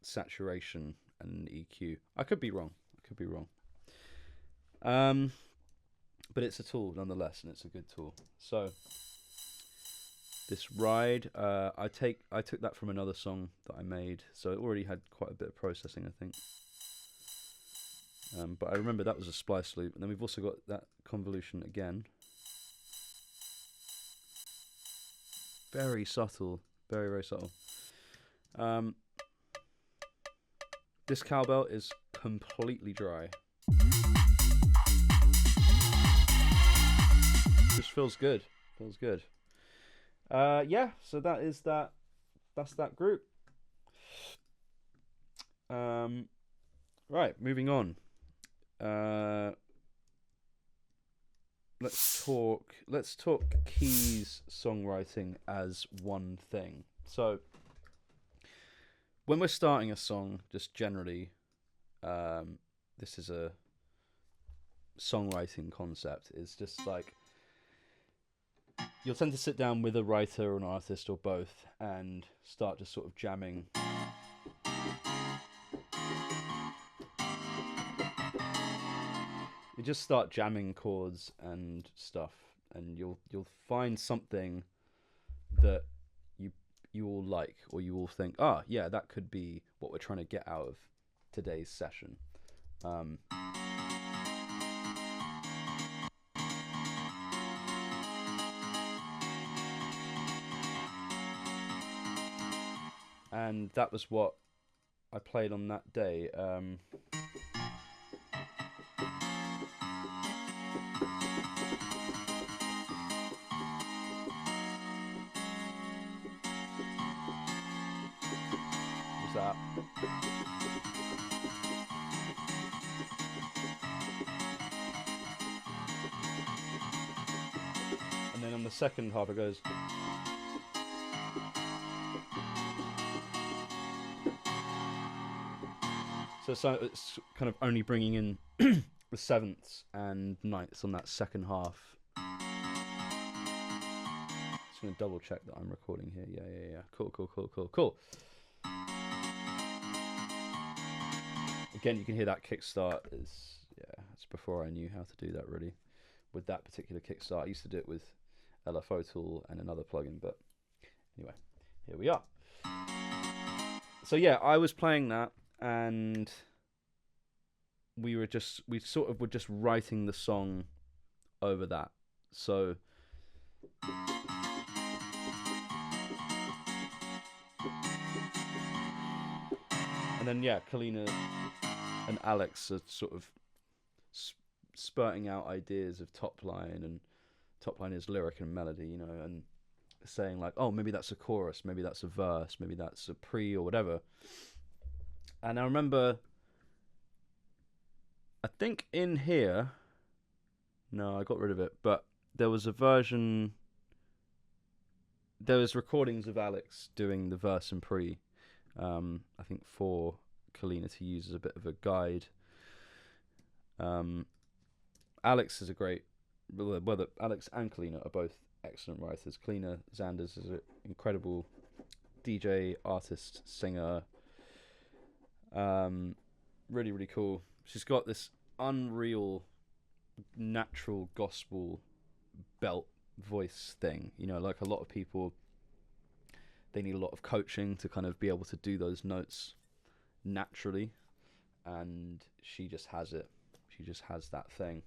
saturation and EQ. I could be wrong. But it's a tool nonetheless, and it's a good tool. So this ride, I took that from another song that I made, so it already had quite a bit of processing, I think. But I remember that was a splice loop. And then we've also got that convolution again. Very subtle. Very, very subtle. This cowbell is completely dry. Just feels good. Feels good. Yeah, so that is that. That's that group. Right, moving on. Let's talk keys songwriting as one thing. So when we're starting a song, just generally, this is a songwriting concept. It's just like you'll tend to sit down with a writer or an artist or both and start just sort of jamming. You just start jamming chords and stuff, and you'll find something that you all like, or you all think, yeah, that could be what we're trying to get out of today's session. And that was what I played on that day. That. And then on the second half it goes. So it's kind of only bringing in the sevenths and ninths on that second half. Just going to double check that I'm recording here. Yeah. Cool. Again, you can hear that kickstart it's before I knew how to do that really. With that particular kickstart, I used to do it with LFO Tool and another plugin, but anyway, here we are. So yeah, I was playing that, and we sort of were just writing the song over that. So and then yeah, Kaleena and Alex are sort of spurting out ideas of top line, and top line is lyric and melody, you know, and saying like, oh, maybe that's a chorus, maybe that's a verse, maybe that's a pre or whatever. And I remember, I think in here, no, I got rid of it, but there was a version, there was recordings of Alex doing the verse and pre, I think for Kaleena to use as a bit of a guide. Alex is a great, whether Alex and Kaleena are both excellent writers. Kaleena Zanders is an incredible DJ, artist, singer. Really, really cool. She's got this unreal, natural gospel belt voice thing. You know, like a lot of people, they need a lot of coaching to kind of be able to do those notes naturally, and she just has it. She just has that thing.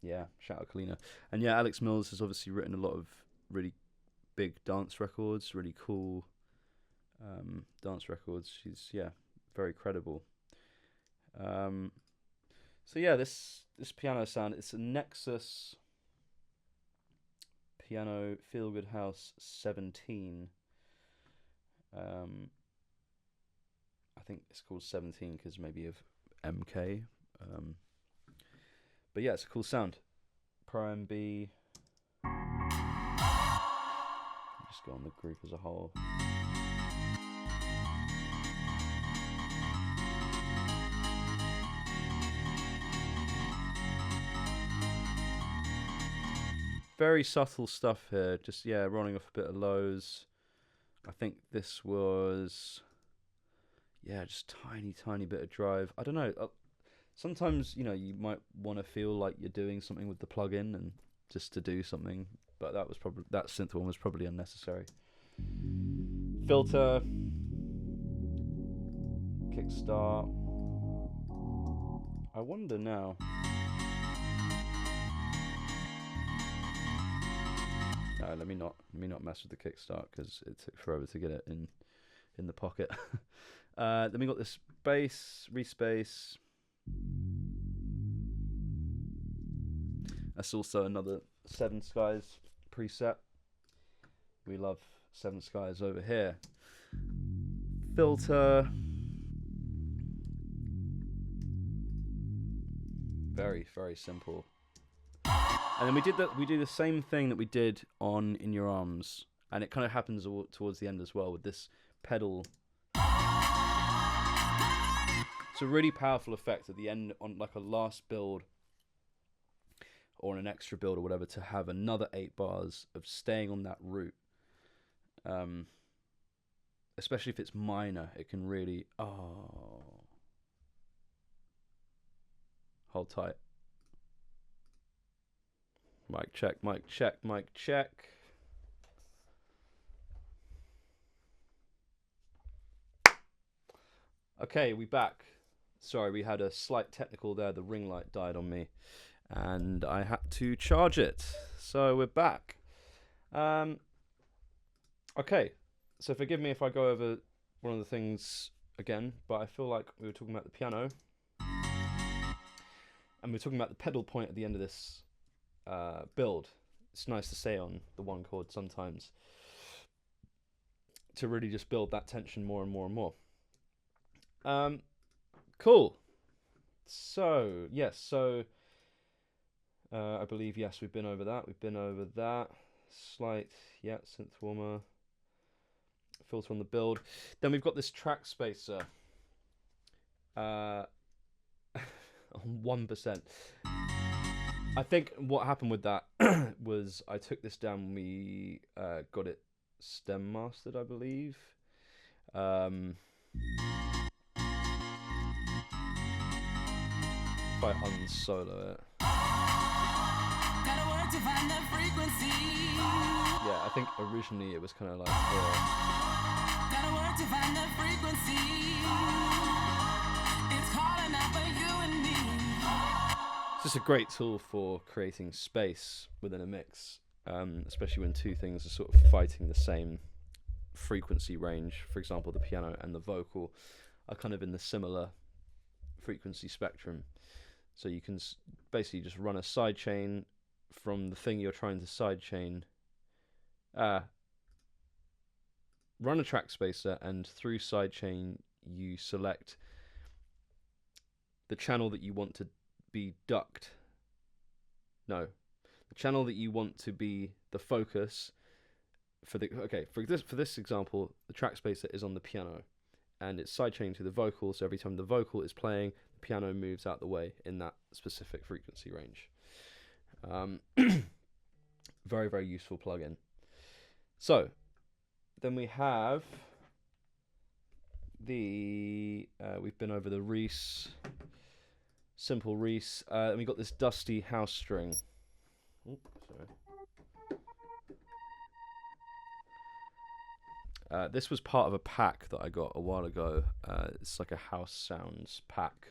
Yeah, shout out Kaleena. And yeah, Alex Mills has obviously written a lot of really big dance records, really cool dance records. She's very credible. So yeah, this piano sound, it's a Nexus piano Feel Good House 17. I think it's called 17 because maybe of MK. But yeah, it's a cool sound. Pro MB. Just go on the group as a whole. Very subtle stuff here. Just rolling off a bit of lows. I think this was just tiny bit of drive. I don't know. Sometimes, you might want to feel like you're doing something with the plugin and just to do something, but that synth one was probably unnecessary. Filter, kickstart. I wonder now. No, let me not mess with the kickstart because it took forever to get it in the pocket. Then we got this bass, respace. That's also another Seven Skies preset. We love Seven Skies over here. Filter. Very, very simple. And then we do the same thing that we did on In Your Arms, and it kind of happens towards the end as well with this pedal. It's a really powerful effect at the end on like a last build or on an extra build or whatever, to have another 8 bars of staying on that route. Especially if it's minor, it can really hold tight. Mic check, mic check, mic check. Okay, we back. Sorry, we had a slight technical there. The ring light died on me, and I had to charge it. So we're back. Okay, so forgive me if I go over one of the things again, but I feel like we were talking about the piano, and we were talking about the pedal point at the end of this build. It's nice to say on the one chord sometimes to really just build that tension more and more and more. Cool. So yes, I believe yes, we've been over that. Slight synth warmer, filter on the build. Then we've got this track spacer on 1%. I think what happened with that was I took this down when we got it stem mastered, I believe. If I unsolo it. Yeah, I think originally it was kind of like it's just a great tool for creating space within a mix, especially when two things are sort of fighting the same frequency range. For example, the piano and the vocal are kind of in the similar frequency spectrum. So you can basically just run a sidechain from the thing you're trying to sidechain. Run a track spacer, and through sidechain you select the channel that you want to be ducked. No, the channel that you want to be the focus for this example, the track spacer is on the piano, and it's sidechained to the vocal. So every time the vocal is playing, the piano moves out the way in that specific frequency range. Very, very useful plugin. So then we have we've been over the Reese, simple Reese, and we got this dusty house string. This was part of a pack that I got a while ago. It's like a house sounds pack,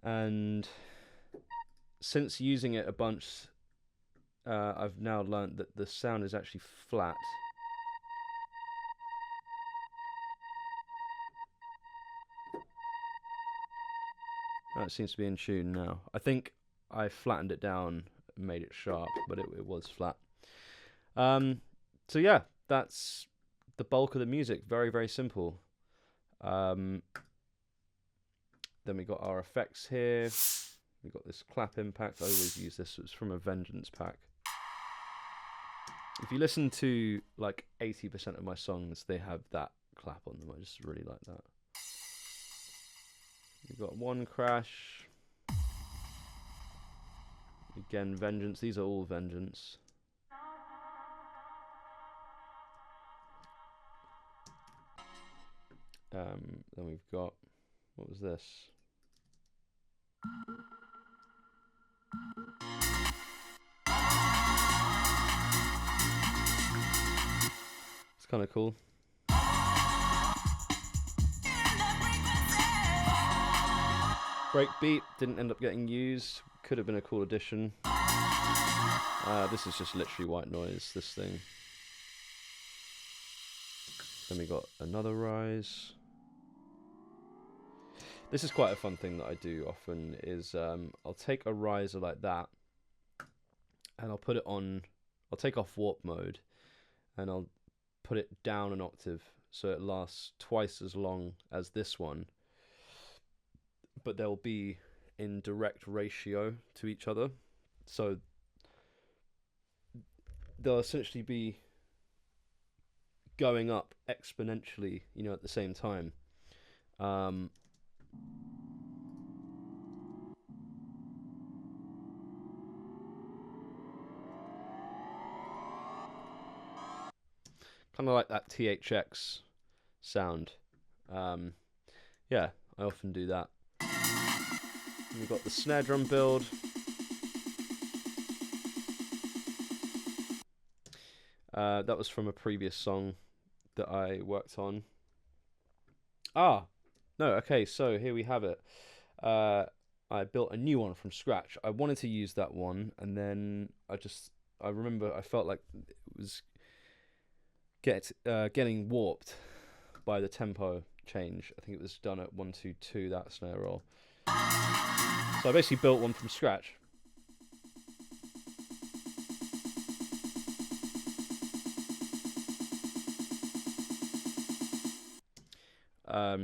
and since using it a bunch, I've now learned that the sound is actually flat. It seems to be in tune now. I think I flattened it down and made it sharp, but it was flat. So yeah, that's the bulk of the music. Very, very simple. Then we got our effects here. We got this clap impact. I always use this. It's from a Vengeance pack. If you listen to like 80% of my songs, they have that clap on them. I just really like that. We've got one crash. Again, Vengeance. These are all Vengeance. Then we've got, what was this? It's kind of cool. Breakbeat didn't end up getting used. Could have been a cool addition. This is just literally white noise, this thing. Then we got another rise. This is quite a fun thing that I do often, is I'll take a riser like that and I'll put it on, I'll take off warp mode and I'll put it down an octave so it lasts twice as long as this one, but they'll be in direct ratio to each other. So they'll essentially be going up exponentially, you know, at the same time. Kind of like that THX sound. Yeah, I often do that. And we've got the snare drum build. That was from a previous song that I worked on. No, okay, so here we have it. I built a new one from scratch. I wanted to use that one, and then I remember I felt like it was getting warped by the tempo change. I think it was done at 1-2-2, that snare roll. So I basically built one from scratch.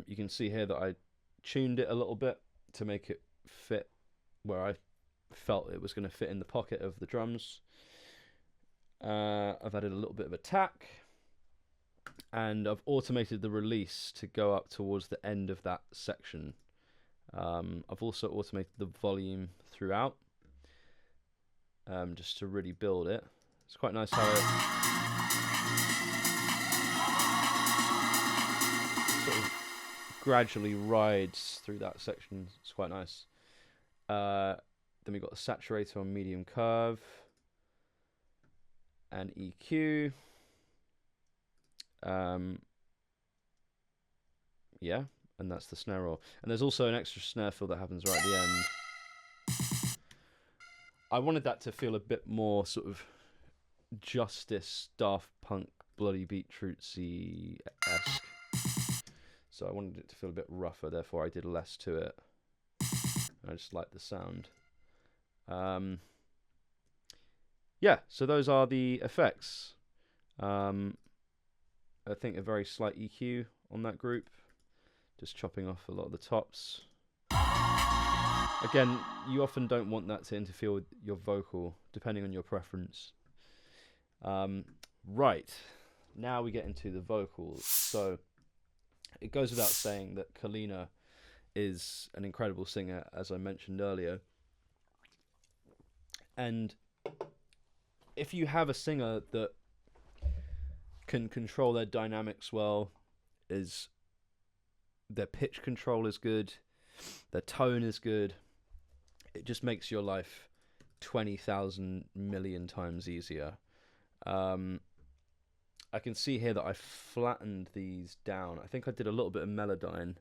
You can see here that I tuned it a little bit to make it fit where I felt it was going to fit in the pocket of the drums. I've added a little bit of attack, and I've automated the release to go up towards the end of that section. I've also automated the volume throughout, just to really build it. It's quite nice how it sort of gradually rides through that section. It's quite nice. Then we've got a saturator on medium curve and EQ. Yeah, and that's the snare roll. And there's also an extra snare fill that happens right at the end. I wanted that to feel a bit more sort of Justice, Daft Punk, Bloody Beetrootsy-esque. So I wanted it to feel a bit rougher, therefore I did less to it. I just like the sound. Yeah, so those are the effects. I think a very slight EQ on that group. Just chopping off a lot of the tops. Again, you often don't want that to interfere with your vocal, depending on your preference. Right, now we get into the vocals. So it goes without saying that Kaleena is an incredible singer, as I mentioned earlier. And if you have a singer that can control their dynamics well, their pitch control is good, their tone is good, it just makes your life 20,000 million times easier. I can see here that I flattened these down. I think I did a little bit of Melodyne.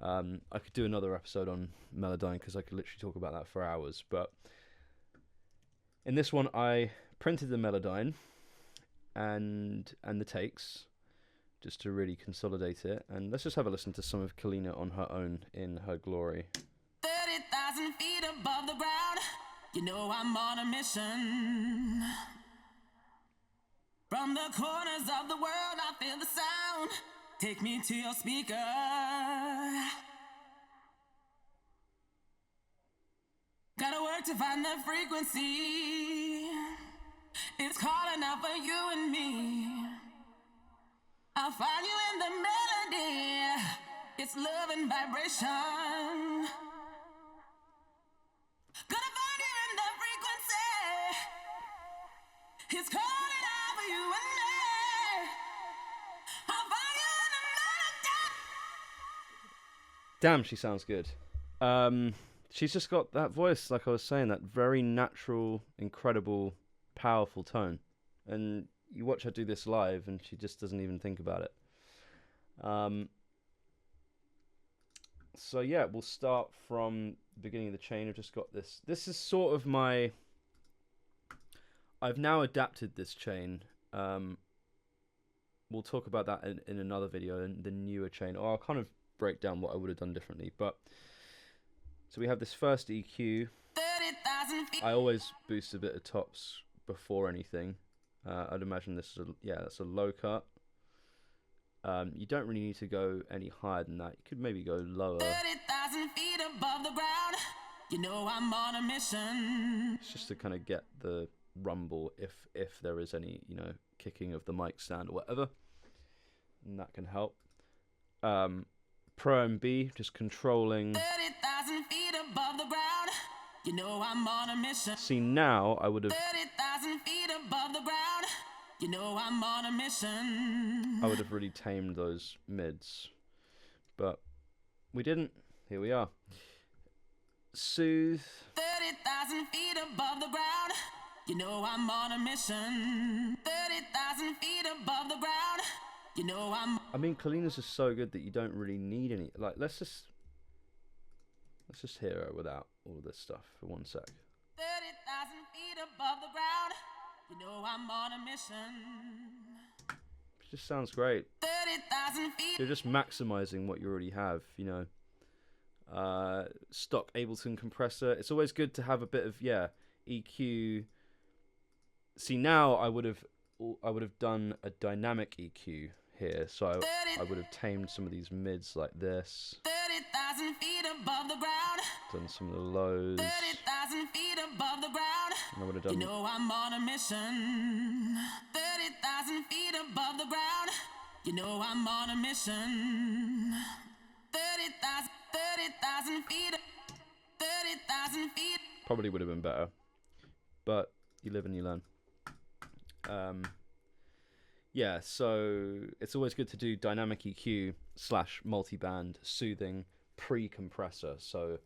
I could do another episode on Melodyne because I could literally talk about that for hours. But in this one, I printed the Melodyne and the takes just to really consolidate it. And let's just have a listen to some of Kaleena on her own in her glory. 30,000 feet above the ground, you know I'm on a mission. From the corners of the world, I feel the sound. Take me to your speaker. Gotta work to find the frequency. It's calling out for you and me. I'll find you in the melody. It's love and vibration. Gonna find you in the frequency. It's calling out for you and me. I'll find you in the melody. Damn, she sounds good. She's just got that voice, like I was saying, that very natural, incredible, powerful tone. And you watch her do this live and she just doesn't even think about it. So yeah, we'll start from the beginning of the chain. I've just got this. This is sort of my... I've now adapted this chain. We'll talk about that in another video, in the newer chain. Or I'll kind of break down what I would have done differently. But so we have this first EQ. I always boost a bit of tops before anything. I'd imagine this is that's a low cut. You don't really need to go any higher than that. You could maybe go lower. 30,000 feet above the ground. You know I'm on a mission. It's just to kind of get the rumble if there is any, kicking of the mic stand or whatever. And that can help. Pro and B, just controlling. 30,000 feet above the ground. You know I'm on a mission. See, now I would have... 30,000 feet above the ground. You know I'm on a mission. I would have really tamed those mids. But we didn't. Here we are. Soothe. 30,000 feet above the ground. You know I'm on a mission. 30,000 feet above the ground. You know I mean, Kaleena's just so good that you don't really need any... Like, let's just hear her without all of this stuff for 1 sec. 30,000 feet above the ground. You know I'm on a mission. It just sounds great. 30,000 feet. You're just maximizing what you already have, stock Ableton compressor. It's always good to have a bit of EQ. See, now I would have done a dynamic EQ here, so I would have tamed some of these mids like this. 30,000 feet above the ground. Done some of the lows. 30,000 feet above the ground. And I would have done. You know I'm on a mission. 30,000 feet above the ground. You know I'm on a mission. 30,000 feet. 30,000 feet. Probably would have been better, but you live and you learn. So it's always good to do dynamic EQ / multiband soothing pre-compressor. So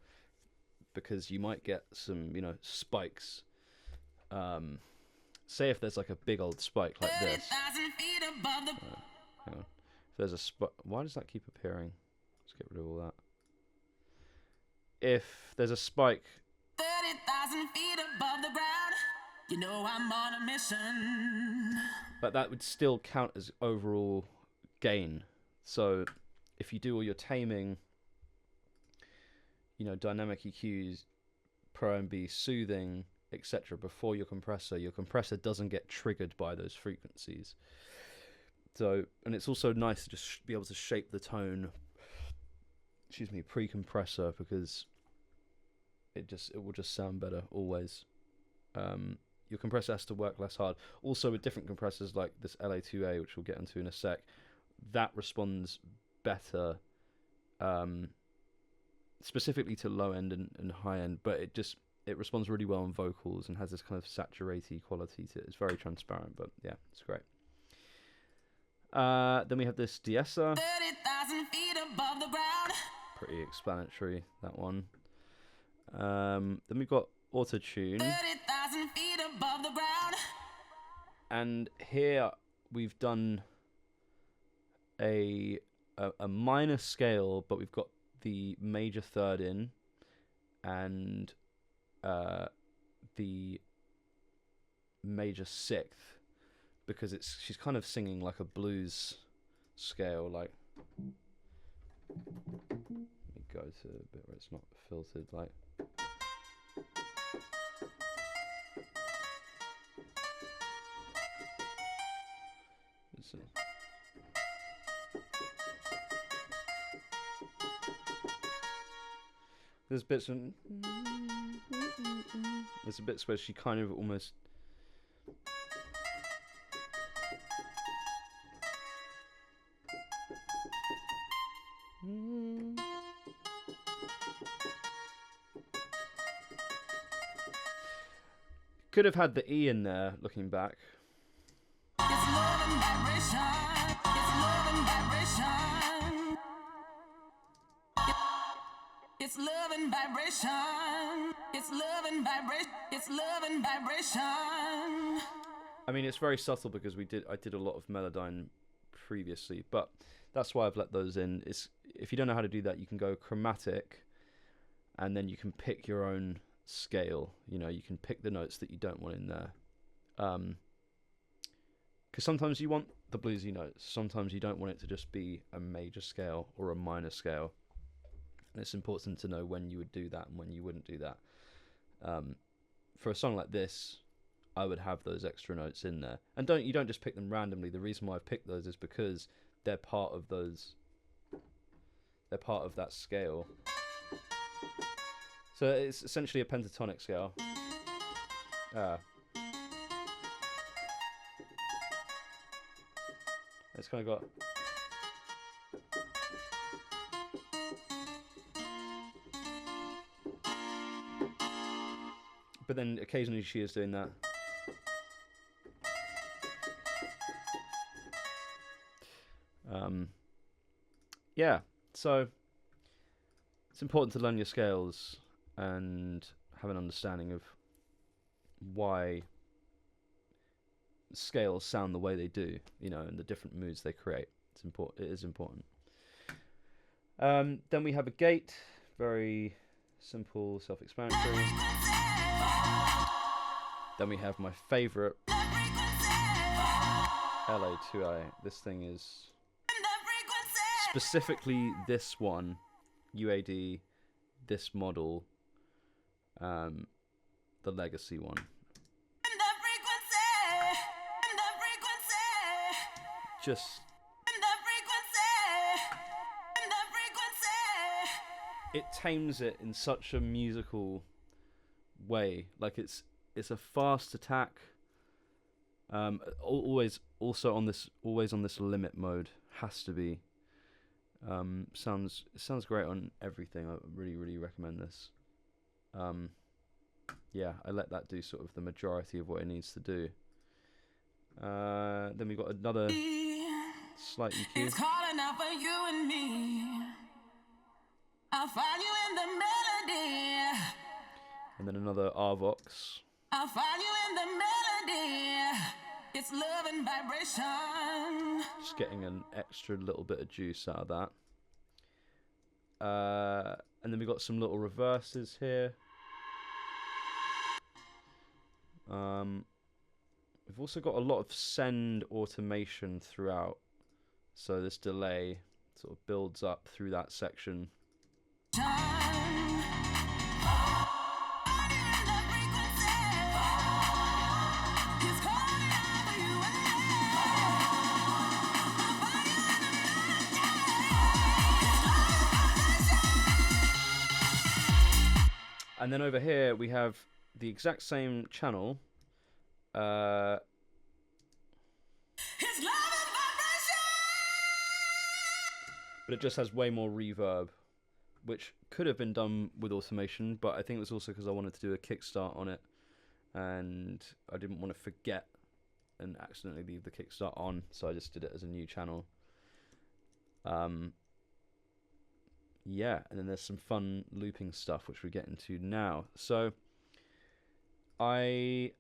because you might get some, spikes. Say if there's like a big old spike like this. 30,000 feet above the... Hang on. If there's a spike, why does that keep appearing? Let's get rid of all that. If there's a spike 30,000 feet above the ground, you know I'm on a mission. But that would still count as overall gain. So if you do all your taming, dynamic EQs, Pro and B, soothing, etc. before your compressor doesn't get triggered by those frequencies. So, and it's also nice to just be able to shape the tone, pre-compressor, because it will just sound better always. Your compressor has to work less hard. Also with different compressors like this LA2A, which we'll get into in a sec, that responds better specifically to low end and high end, but it responds really well on vocals and has this kind of saturated quality to it. It's very transparent, but yeah, it's great. Then we have this de-esser. 30,000 feet above the ground. Pretty explanatory, that one. Then we've got auto-tune. 30,000 feet above the ground. And here we've done a minor scale, but we've got the major third in and the major sixth, because she's kind of singing like a blues scale. Like, let me go to a bit where it's not filtered. Like, there's bits and there's bits where she kind of almost could have had the E in there looking back. It's love and vibration. It's love and vibration. It's love and vibration. It's love and vibration. It's love and vibration. I mean, it's very subtle because I did a lot of Melodyne previously, but that's why I've let those in. if you don't know how to do that, you can go chromatic, and then you can pick your own scale. You know, you can pick the notes that you don't want in there. Because sometimes you want the bluesy notes. Sometimes you don't want it to just be a major scale or a minor scale. And it's important to know when you would do that and when you wouldn't do that. For a song like this, I would have those extra notes in there. And you don't just pick them randomly. The reason why I've picked those is because they're part of that scale. So it's essentially a pentatonic scale. It's kind of got... But then occasionally she is doing that. Yeah, so it's important to learn your scales and have an understanding of why scales sound the way they do, you know, and the different moods they create. It's important. It is important. Then we have a gate, very simple, self-explanatory. Then we have my favorite, LA2I. This thing is specifically this one, UAD, this model, the legacy one. Just it tames it in such a musical way. Like it's a fast attack. Always on this limit mode. Has to be. Sounds great on everything. I really recommend this. Yeah, I let that do sort of the majority of what it needs to do. Then we got another slight EQ. It's calling out for you and me. I'll find you in the melody. And then another Arvox. I'll find you in the melody. It's love and vibration. Just getting an extra little bit of juice out of that. And then we got some little reverses here. We've also got a lot of send automation throughout. So this delay sort of builds up through that section. And then over here we have the exact same channel. But it just has way more reverb, which could have been done with automation, but I think it was also because I wanted to do a kickstart on it, and I didn't want to forget and accidentally leave the kickstart on, so I just did it as a new channel. Yeah, and then there's some fun looping stuff, which we get into now. So I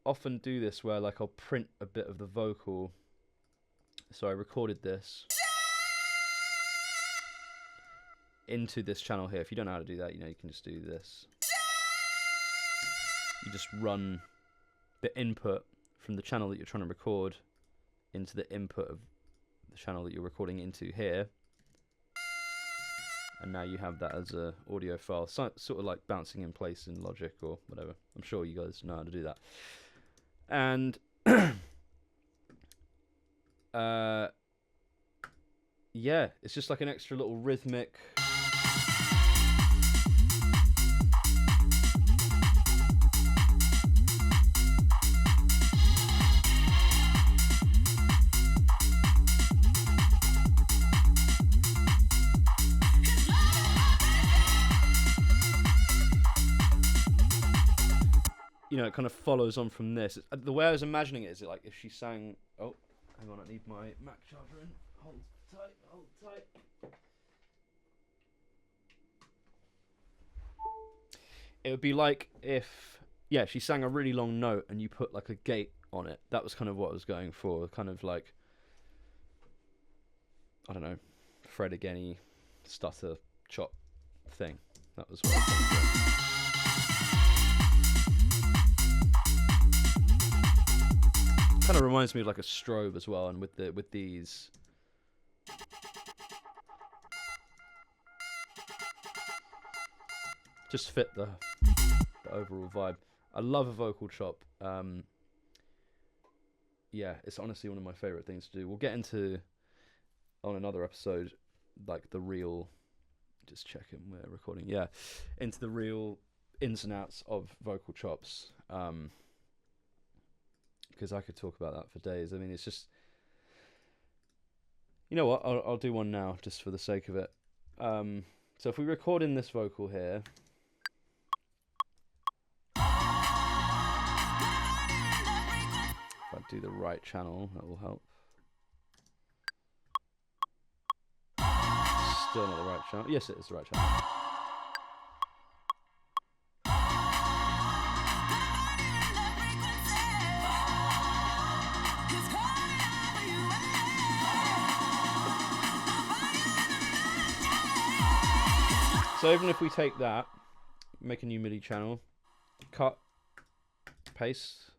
often do this where like I'll print a bit of the vocal. So I recorded this into this channel here. If you don't know how to do that, you know, you can just do this. You just run the input from the channel that you're trying to record into the input of the channel that you're recording into here. And now you have that as a audio file, sort of like bouncing in place in Logic or whatever. I'm sure you guys know how to do that. And yeah, it's just like an extra little rhythmic. You know, it kind of follows on from this. The way I was imagining it is like if she sang... Oh, hang on, I need my Mac charger in. Hold tight. It would be like if, yeah, she sang a really long note and you put like a gate on it. That was kind of what I was going for. Kind of like, I don't know, Fred again-y stutter chop thing. That was what I thought. Kind of reminds me of like a strobe as well, and with these. Just fit the overall vibe. I love a vocal chop. Yeah, it's honestly one of my favorite things to do. We'll get into on another episode, like the real. Just checking we're recording. Yeah, into the real ins and outs of vocal chops. Because I could talk about that for days. I mean, it's just. You know what? I'll do one now, just for the sake of it. So if we record in this vocal here. If I do the right channel, that will help. Still not the right channel. Yes, it is the right channel. So even if we take that, make a new MIDI channel, cut, paste,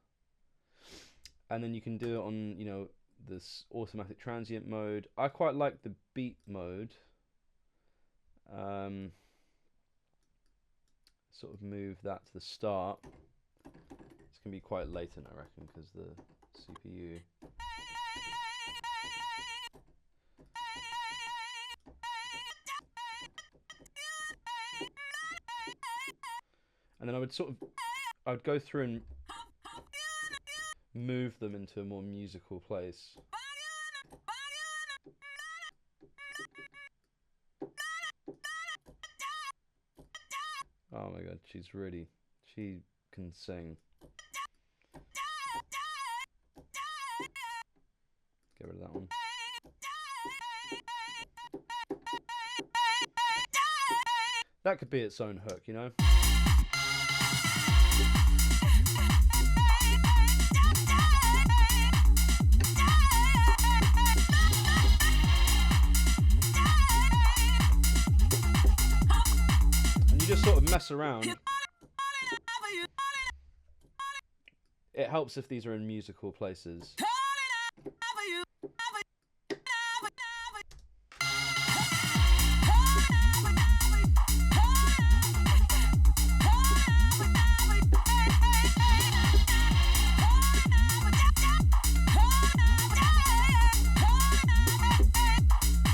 and then you can do it on, you know, this automatic transient mode. I quite like the beat mode. Sort of move that to the start. It's gonna be quite latent, I reckon, because the CPU. And then I would go through and move them into a more musical place. Oh my god, she can sing. Get rid of that one. That could be its own hook, you know? Just sort of mess around. It helps if these are in musical places.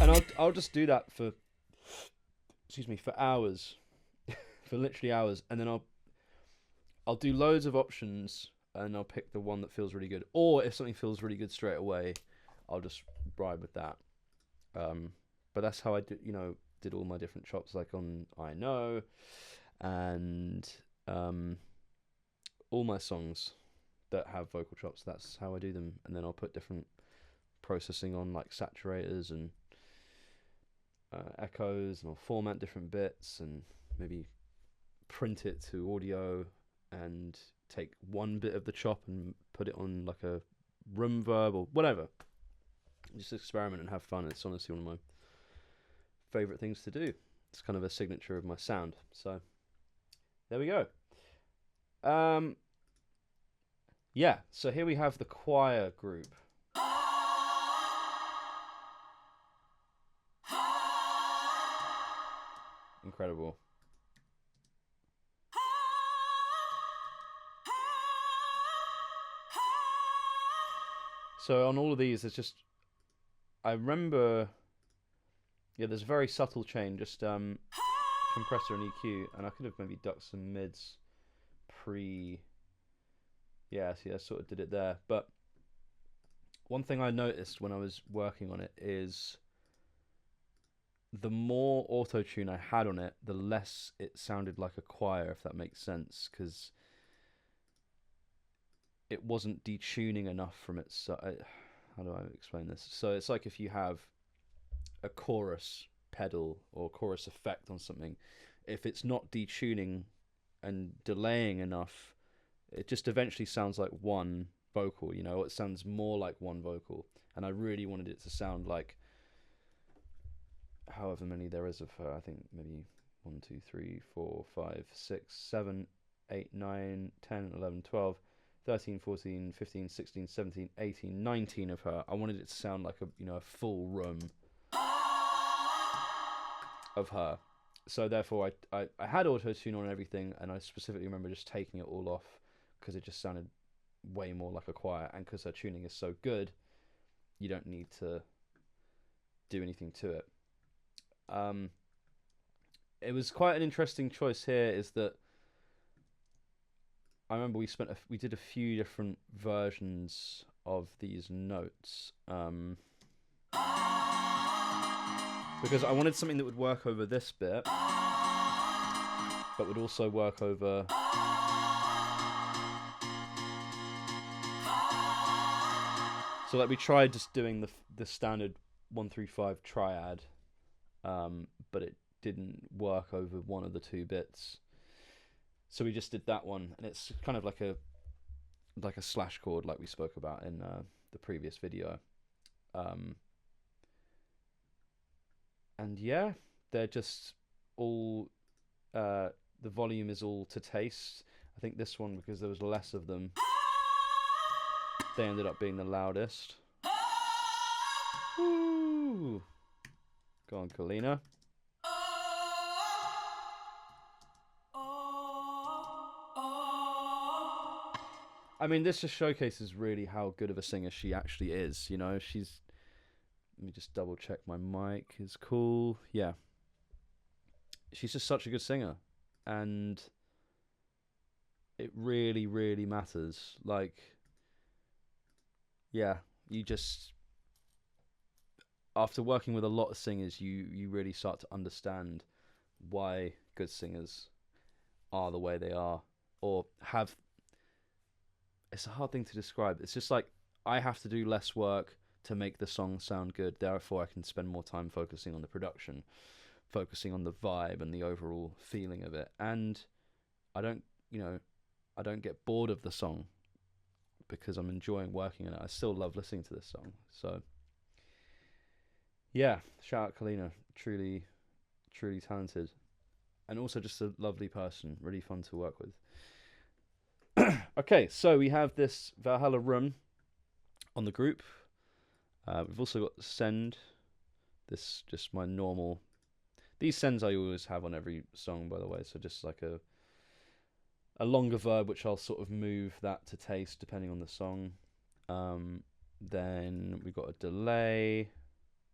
And I'll just do that for hours. For literally hours, and then I'll do loads of options, and I'll pick the one that feels really good. Or if something feels really good straight away, I'll just ride with that. But that's how I did all my different chops, like on I Know, and all my songs that have vocal chops. That's how I do them, and then I'll put different processing on, like saturators and echoes, and I'll format different bits, and maybe print it to audio and take one bit of the chop and put it on like a room verb or whatever. Just experiment and have fun. It's honestly one of my favorite things to do. It's kind of a signature of my sound. So there we go. Yeah, so here we have the choir group. Incredible. So on all of these, it's just, I remember, yeah, there's a very subtle change, just compressor and EQ, and I could have maybe ducked some mids yeah, see, I sort of did it there. But one thing I noticed when I was working on it is the more auto-tune I had on it, the less it sounded like a choir, if that makes sense, because it wasn't detuning enough from it. So how do I explain this? So it's like if you have a chorus pedal or chorus effect on something, if it's not detuning and delaying enough, it just eventually sounds like one vocal, you know, it sounds more like one vocal. And I really wanted it to sound like however many there is of her. I think maybe 1, 2, 3, 4, 5, 6, 7, 8, 9, 10, 11, 12, 13, 14, 15, 16, 17, 18, 19 of her. I wanted it to sound like a full room of her. So therefore I had auto-tune on everything, and I specifically remember just taking it all off because it just sounded way more like a choir, and because her tuning is so good, you don't need to do anything to it. It was quite an interesting choice here, is that I remember we did a few different versions of these notes, because I wanted something that would work over this bit, but would also work over so like we tried just doing the standard 1-3-5 triad, but it didn't work over one of the two bits. So we just did that one, and it's kind of like a slash chord, like we spoke about in the previous video. And yeah, they're just all the volume is all to taste. I think this one, because there was less of them, they ended up being the loudest. Woo! Go on, Kaleena. I mean, this just showcases really how good of a singer she actually is. You know, she's... Let me just double check my mic is cool. Yeah. She's just such a good singer. And it really, really matters. Like, yeah, you just... After working with a lot of singers, you really start to understand why good singers are the way they are, or have... It's a hard thing to describe. It's just like, I have to do less work to make the song sound good. Therefore, I can spend more time focusing on the production, focusing on the vibe and the overall feeling of it. And I don't get bored of the song because I'm enjoying working on it. I still love listening to this song. So, yeah, shout out Kaleena. Truly, truly talented. And also just a lovely person. Really fun to work with. Okay, so we have this Valhalla room on the group. We've also got send. This just my normal. These sends I always have on every song, by the way. So just like a longer verb, which I'll sort of move that to taste depending on the song. Then we've got a delay.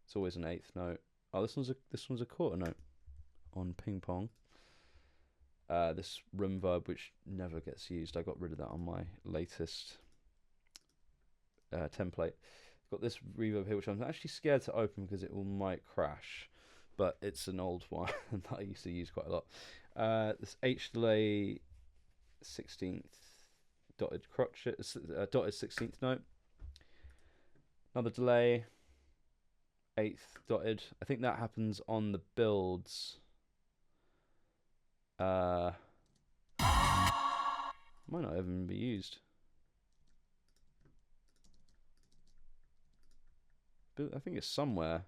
It's always an eighth note. Oh, this one's a quarter note on ping pong. This room verb, which never gets used. I got rid of that on my latest template. Got this reverb here, which I'm actually scared to open because it might crash, but it's an old one that I used to use quite a lot. This H delay 16th dotted crotchet, dotted 16th note. Another delay, 8th dotted. I think that happens on the builds. Might not even be used. But I think it's somewhere.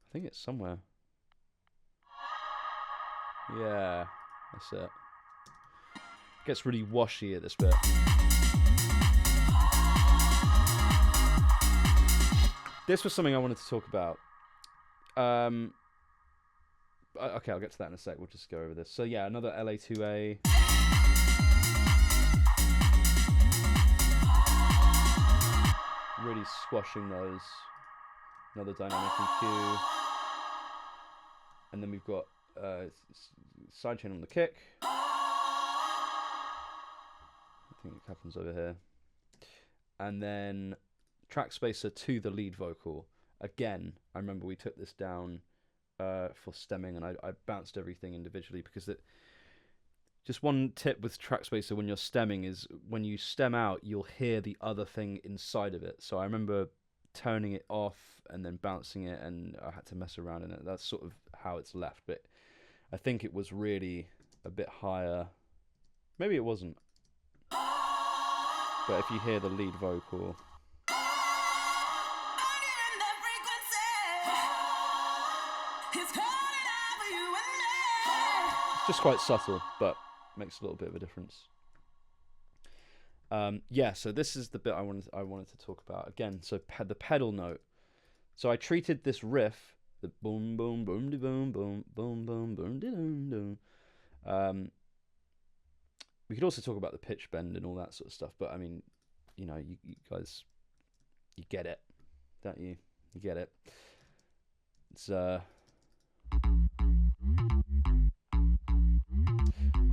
I think it's somewhere. Yeah, that's it. Gets really washy at this bit. This was something I wanted to talk about. Okay, I'll get to that in a sec. We'll just go over this. So yeah, another LA2A. Really squashing those. Another dynamic EQ. And then we've got sidechain on the kick. I think it happens over here. And then track spacer to the lead vocal. Again, I remember we took this down for stemming, and I bounced everything individually because just one tip with track spacer when you're stemming is when you stem out, you'll hear the other thing inside of it. So I remember turning it off and then bouncing it, and I had to mess around in it. That's sort of how it's left, but I think it was really a bit higher. Maybe it wasn't. But if you hear the lead vocal, it's just quite subtle, but makes a little bit of a difference. Yeah, so this is the bit I wanted to talk about again. So the pedal note. So I treated this riff, the boom boom boom de boom boom boom boom boom de boom boom. We could also talk about the pitch bend and all that sort of stuff, but I mean, you know, you guys, you get it, don't you? You get it. It's I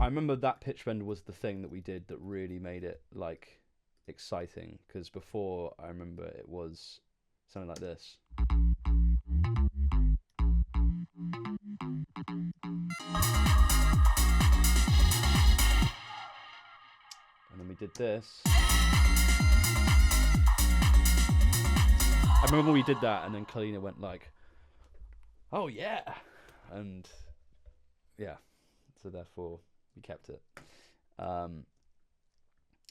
remember that pitch bend was the thing that we did that really made it like exciting, because before I remember it was something like this. And then we did this. I remember we did that, and then Kaleena went like, "Oh yeah," and yeah, so therefore we kept it.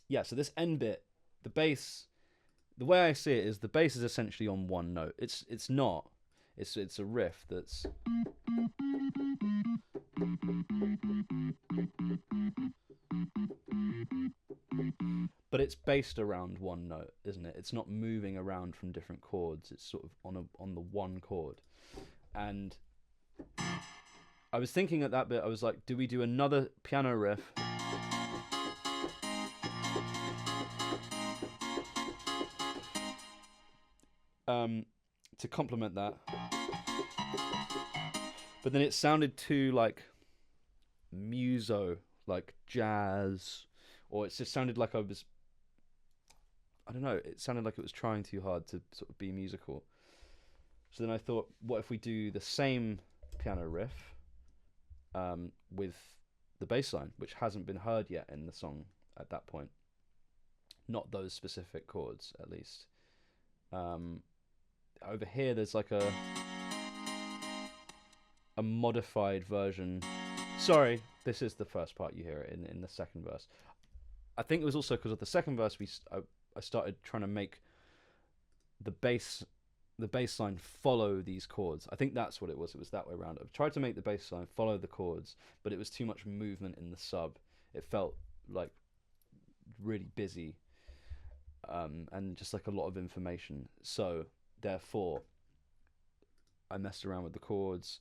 Yeah, so this end bit, the bass, the way I see it is the bass is essentially on one note. It's not. It's a riff that's. But it's based around one note, isn't it? It's not moving around from different chords. It's sort of on the one chord. And I was thinking at that bit, I was like, do we do another piano riff? To complement that. But then it sounded too like muso, like jazz, or it just sounded like I don't know, it sounded like it was trying too hard to sort of be musical. So then I thought, what if we do the same piano riff with the bass line, which hasn't been heard yet in the song at that point. Not those specific chords, at least. Over here, there's like a modified version. Sorry, this is the first part you hear it in the second verse. I think it was also because of the second verse I started trying to make the bass line follow these chords. I think that's what it was. It was that way around. I tried to make the bass line follow the chords, but it was too much movement in the sub. It felt like really busy, and just like a lot of information. So therefore, I messed around with the chords,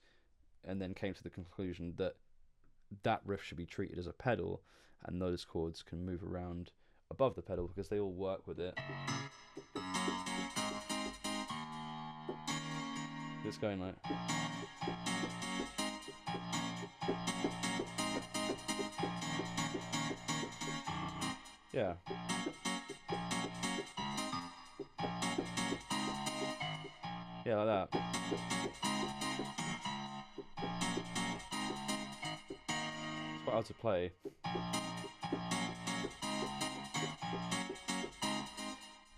and then came to the conclusion that that riff should be treated as a pedal, and those chords can move around above the pedal because they all work with it. It's going like. Yeah. Yeah, like that. It's quite hard to play.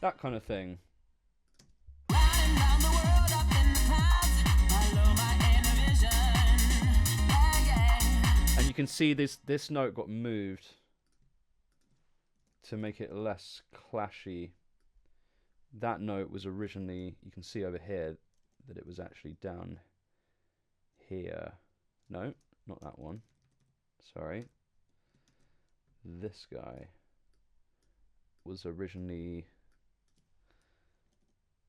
That kind of thing. And you can see this note got moved to make it less clashy. That note was originally, you can see over here that it was actually down here. No, not that one. Sorry. This guy was originally,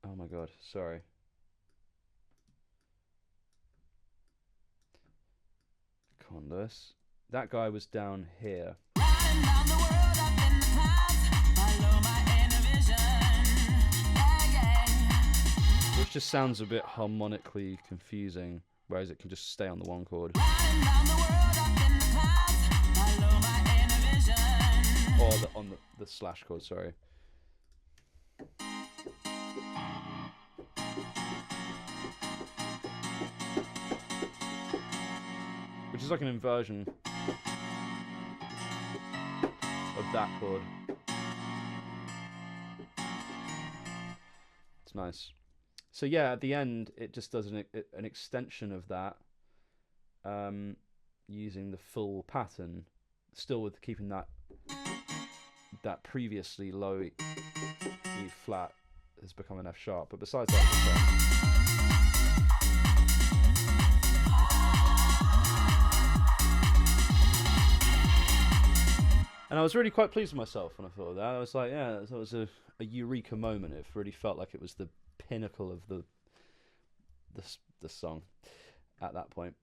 oh my god, sorry. Come on, Lewis. That guy was down here. Which just sounds a bit harmonically confusing, whereas it can just stay on the one chord. Or on the slash chord, sorry. Which is like an inversion of that chord. It's nice. So yeah, at the end, it just does an extension of that, using the full pattern, still with keeping that that previously low E flat has become an F sharp. But besides that, it's the same. And I was really quite pleased with myself when I thought of that. I was like, yeah, that was a eureka moment. It really felt like it was the pinnacle of the song at that point.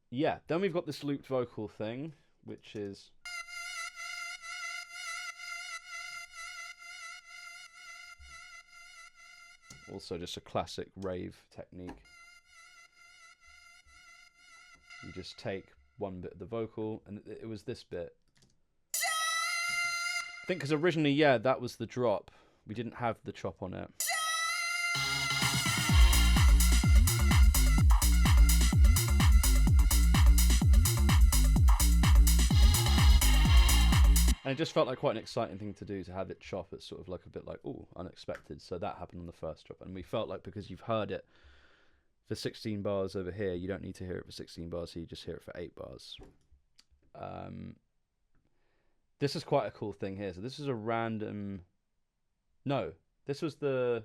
Yeah, then we've got this looped vocal thing, which is also just a classic rave technique. You just take one bit of the vocal, and it was this bit. I think because originally, yeah, that was the drop. We didn't have the chop on it. And it just felt like quite an exciting thing to do, to have it chop. It's sort of like a bit like, oh, unexpected. So that happened on the first drop. And we felt like because you've heard it for 16 bars over here, you don't need to hear it for 16 bars, so you just hear it for 8 bars. This is quite a cool thing here. So this is a random... No, this was the...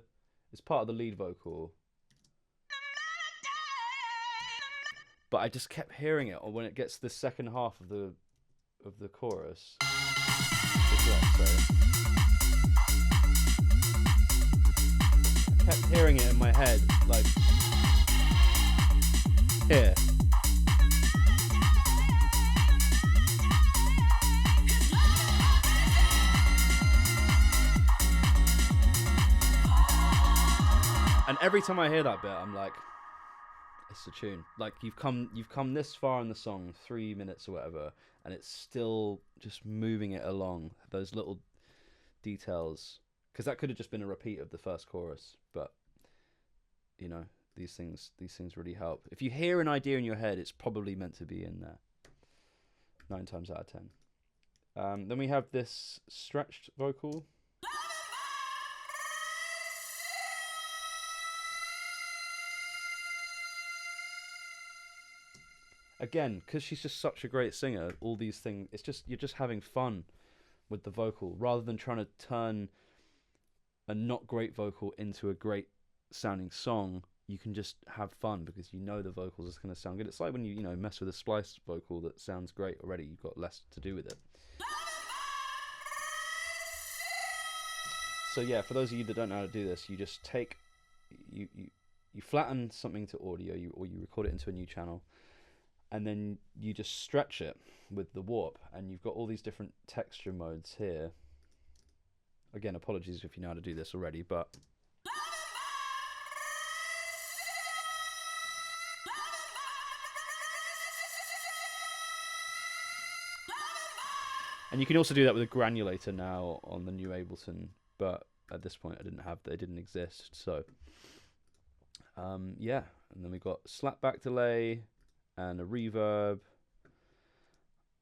It's part of the lead vocal. But I just kept hearing it, or when it gets to the second half of the chorus... I kept hearing it in my head, like here. And every time I hear that bit, I'm like, it's a tune. Like you've come this far in the song, 3 minutes or whatever, and it's still just moving it along. Those little details, because that could have just been a repeat of the first chorus, but you know, these things really help. If you hear an idea in your head, it's probably meant to be in there. 9 times out of 10. Then we have this stretched vocal. Again, because she's just such a great singer, all these things, it's just, you're just having fun with the vocal, rather than trying to turn a not great vocal into a great sounding song. You can just have fun because you know the vocals is going to sound good. It's like when you mess with a spliced vocal that sounds great already, you've got less to do with it. So yeah, for those of you that don't know how to do this, you just take, you flatten something to audio, or you record it into a new channel, and then you just stretch it with the warp, and you've got all these different texture modes here. Again, apologies if you know how to do this already, but and you can also do that with a granulator now on the new Ableton, but at this point they didn't exist. So yeah, and then we got slapback delay and a reverb.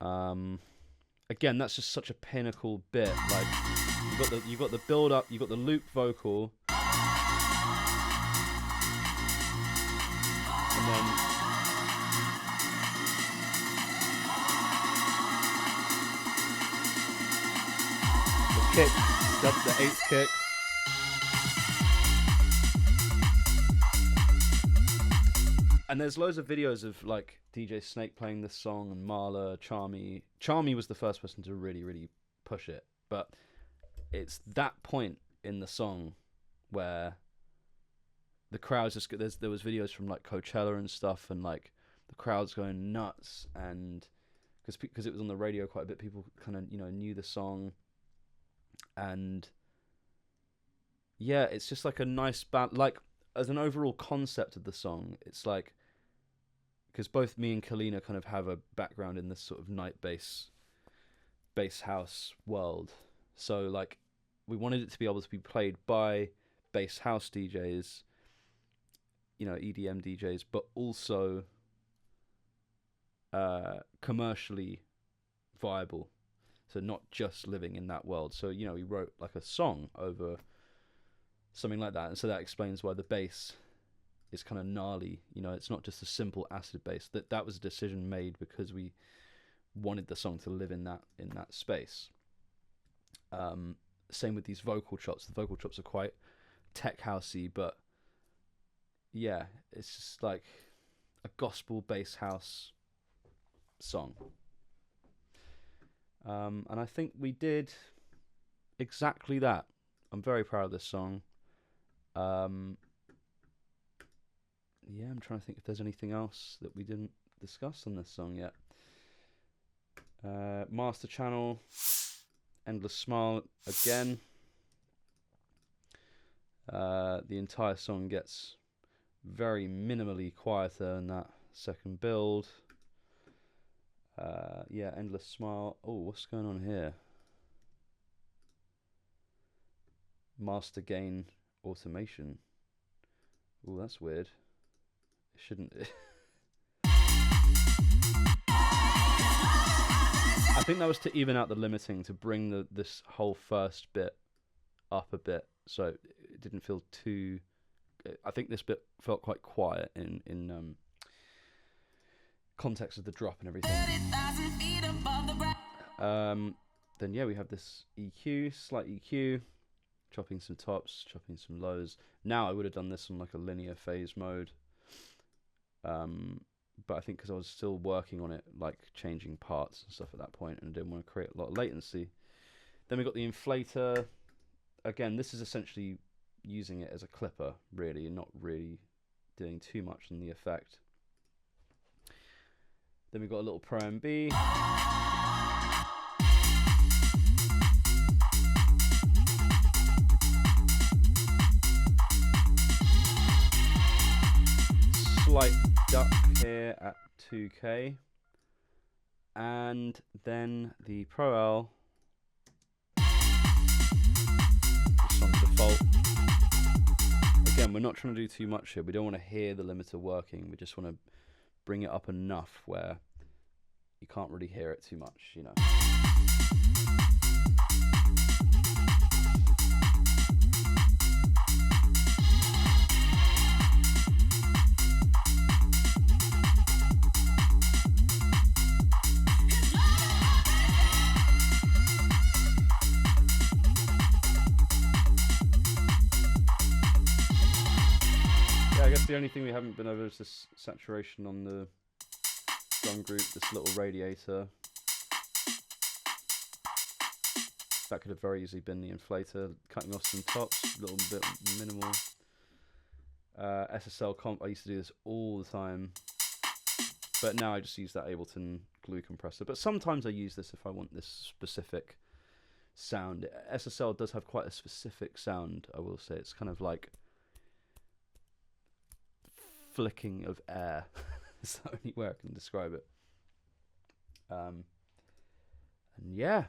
Again, that's just such a pinnacle bit. Like you got the build up, you got the loop vocal, and then the kick, the 8th kick. And there's loads of videos of like DJ Snake playing this song, and Marla, Charmy. Charmy was the first person to really, really push it. But it's that point in the song where the crowd's just... There was videos from like Coachella and stuff, and like the crowd's going nuts, and because it was on the radio quite a bit, people kind of knew the song, and yeah, it's just like a nice like as an overall concept of the song, it's like, because both me and Kaleena kind of have a background in this sort of night bass house world. So like we wanted it to be able to be played by bass house DJs, EDM DJs, but also commercially viable. So not just living in that world. So, we wrote like a song over something like that. And so that explains why the bass is kind of gnarly. It's not just a simple acid bass. That was a decision made because we wanted the song to live in that space. Same with these vocal chops. The vocal chops are quite tech housey, but yeah, it's just like a gospel bass house song. And I think we did exactly that. I'm very proud of this song. Yeah, I'm trying to think if there's anything else that we didn't discuss on this song yet. Master Channel, Endless Smile again. The entire song gets very minimally quieter in that second build. Yeah, Endless Smile. Oh, what's going on here? Master Gain Automation. Oh, that's weird. It shouldn't. I think that was to even out the limiting, to bring this whole first bit up a bit, so it didn't feel too. I think this bit felt quite quiet in context of the drop and everything. Then yeah, we have this EQ, slight EQ, chopping some tops, chopping some lows. Now I would have done this on like a linear phase mode, but I think because I was still working on it, like changing parts and stuff at that point, and I didn't want to create a lot of latency. Then we got the inflator. Again, this is essentially using it as a clipper, really, and not really doing too much on the effect. Then we've got a little Pro MB. Slight duck here at 2K. And then the Pro L. Just on default. Again, we're not trying to do too much here. We don't want to hear the limiter working. We just want to bring it up enough where you can't really hear it too much, you know. I guess the only thing we haven't been over is this saturation on the drum group, this little radiator. That could have very easily been the inflator, cutting off some tops, a little bit minimal. SSL comp, I used to do this all the time, but now I just use that Ableton glue compressor. But sometimes I use this if I want this specific sound. SSL does have quite a specific sound, I will say. It's kind of like flicking of air. It's the only way I can describe it. And yeah,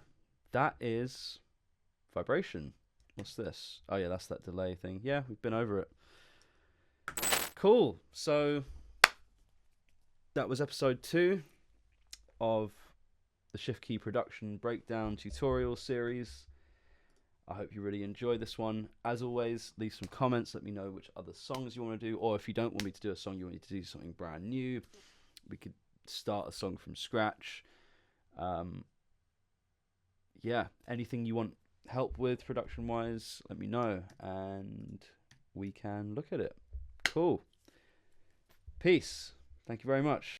that is vibration. What's this? Oh yeah, that's that delay thing. Yeah, we've been over it. Cool. So that was episode 2 of the Shift Key production breakdown tutorial series. I hope you really enjoy this one. As always, leave some comments. Let me know which other songs you want to do, or if you don't want me to do a song, you want me to do something brand new. We could start a song from scratch. Yeah, anything you want help with production-wise, let me know, and we can look at it. Cool. Peace. Thank you very much.